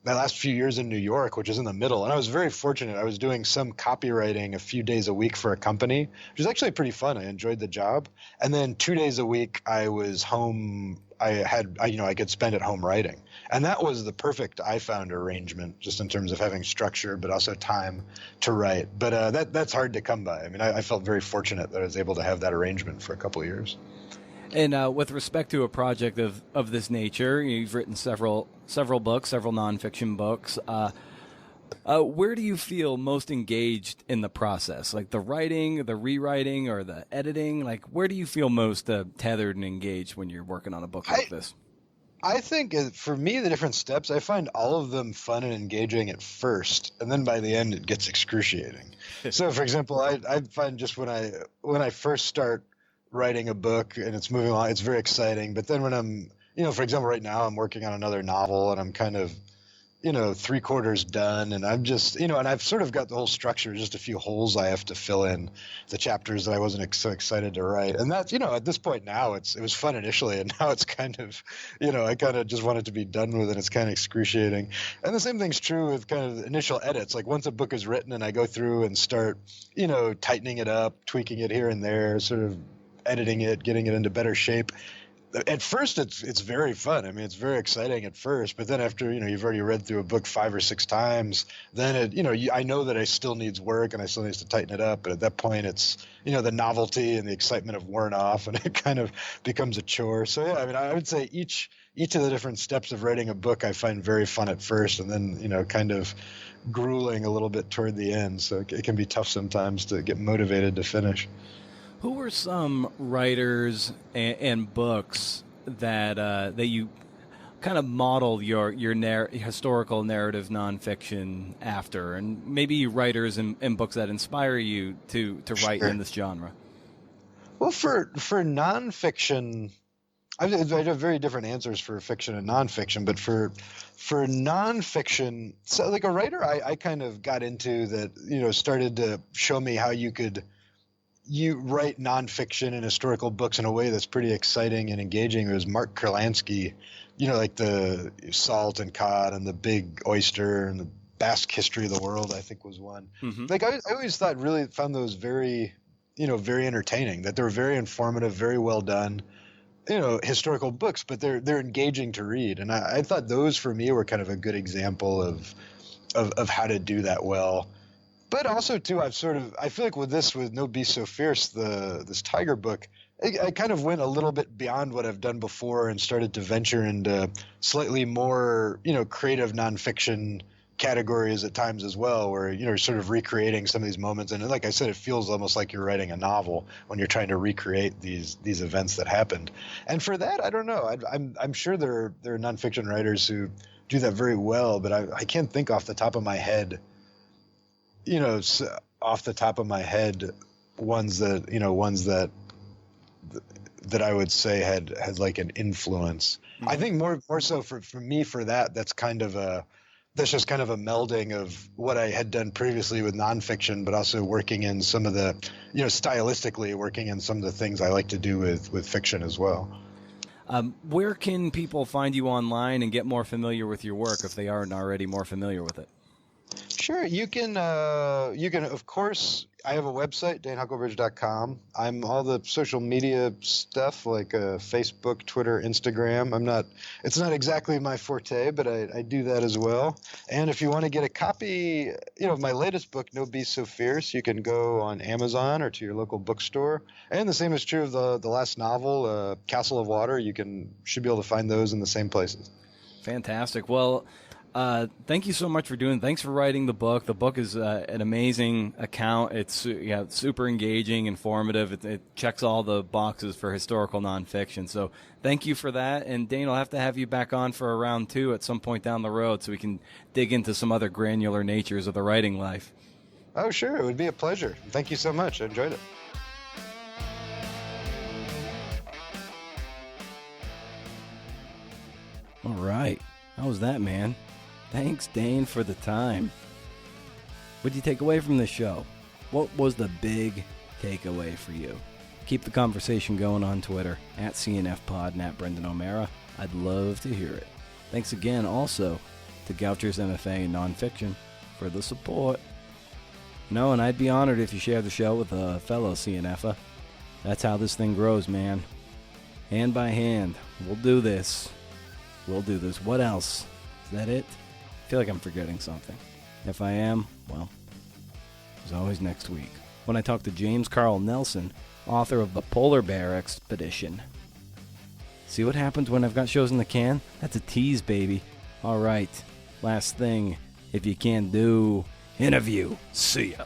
my last few years in New York, which is in the middle. And I was very fortunate. I was doing some copywriting a few days a week for a company, which was actually pretty fun. I enjoyed the job. And then 2 days a week I was home. I could spend at home writing. And that was the perfect, I found, arrangement, just in terms of having structure, but also time to write. But that's hard to come by. I felt very fortunate that I was able to have that arrangement for a couple of years. And with respect to a project of this nature, you've written several books, several nonfiction books. Where do you feel most engaged in the process? Like the writing, the rewriting, or the editing? Like, where do you feel most tethered and engaged when you're working on a book like this? I think for me, the different steps, I find all of them fun and engaging at first, and then by the end, it gets excruciating. So, for example, I find just when I first start writing a book and it's moving along, it's very exciting. But then when for example, right now I'm working on another novel and I'm kind of three-quarters done, and I'm just, and I've sort of got the whole structure, just a few holes I have to fill in, the chapters that I wasn't so excited to write. And that's, at this point now, it was fun initially, and now it's kind of, I kind of just want it to be done with, and it's kind of excruciating. And the same thing's true with kind of the initial edits. Like once a book is written and I go through and start, tightening it up, tweaking it here and there, sort of editing it, getting it into better shape. At first, it's very fun. I mean, it's very exciting at first, but then after you've already read through a book 5 or 6 times, then I know that I still needs work and I still needs to tighten it up. But at that point, it's the novelty and the excitement have worn off, and it kind of becomes a chore. So yeah, I mean, I would say each of the different steps of writing a book I find very fun at first, and then kind of grueling a little bit toward the end. So it can be tough sometimes to get motivated to finish. Who were some writers and books that you kind of modeled your historical narrative nonfiction after, and maybe writers and books that inspire you to write in this genre? Well, for nonfiction, I have very different answers for fiction and nonfiction, but for nonfiction, so like a writer I kind of got into that, started to show me how you write nonfiction and historical books in a way that's pretty exciting and engaging. It was Mark Kurlansky, like the Salt and Cod and the Big Oyster and the Basque History of the World, I think was one. Mm-hmm. Like I always found those very, very entertaining, that they were very informative, very well done, historical books, but they're engaging to read. And I thought those for me were kind of a good example of how to do that well. But also, too, I feel like with No Beast So Fierce, this tiger book, I kind of went a little bit beyond what I've done before and started to venture into slightly more, creative nonfiction categories at times as well, where, you're sort of recreating some of these moments. And like I said, it feels almost like you're writing a novel when you're trying to recreate these events that happened. And for that, I don't know. I'm sure there are nonfiction writers who do that very well, but I can't think off the top of my head ones that I would say had like an influence. Mm-hmm. I think more so for me, for that's kind of that's just kind of a melding of what I had done previously with nonfiction, but also working in some of the, stylistically working in some of the things I like to do with fiction as well. Where can people find you online and get more familiar with your work if they aren't already more familiar with it? Sure. You can, of course, I have a website, DaneHuckelbridge.com. I'm all the social media stuff like Facebook, Twitter, Instagram. It's not exactly my forte, but I do that as well. And if you want to get a copy, of my latest book, No Beast So Fierce, you can go on Amazon or to your local bookstore. And the same is true of the last novel, Castle of Water. Should be able to find those in the same places. Fantastic. Well, thank you so much for thanks for writing the book. The book is an amazing account. It's super engaging, informative. It checks all the boxes for historical nonfiction. So thank you for that. And Dane, I'll have to have you back on for a round 2 at some point down the road so we can dig into some other granular natures of the writing life. Oh, sure. It would be a pleasure. Thank you so much. I enjoyed it. All right. How was that, man? Thanks, Dane, for the time. What did you take away from this show? What was the big takeaway for you? Keep the conversation going on Twitter, at CNFPod and at Brendan O'Mara. I'd love to hear it. Thanks again also to Goucher's MFA in Nonfiction for the support. And I'd be honored if you shared the show with a fellow CNFer. That's how this thing grows, man. Hand by hand. We'll do this. What else? Is that it? I feel like I'm forgetting something. If I am, well, there's always next week when I talk to James Carl Nelson, author of The Polar Bear Expedition. See what happens when I've got shows in the can? That's a tease, baby. All right, last thing, if you can do, interview. See ya.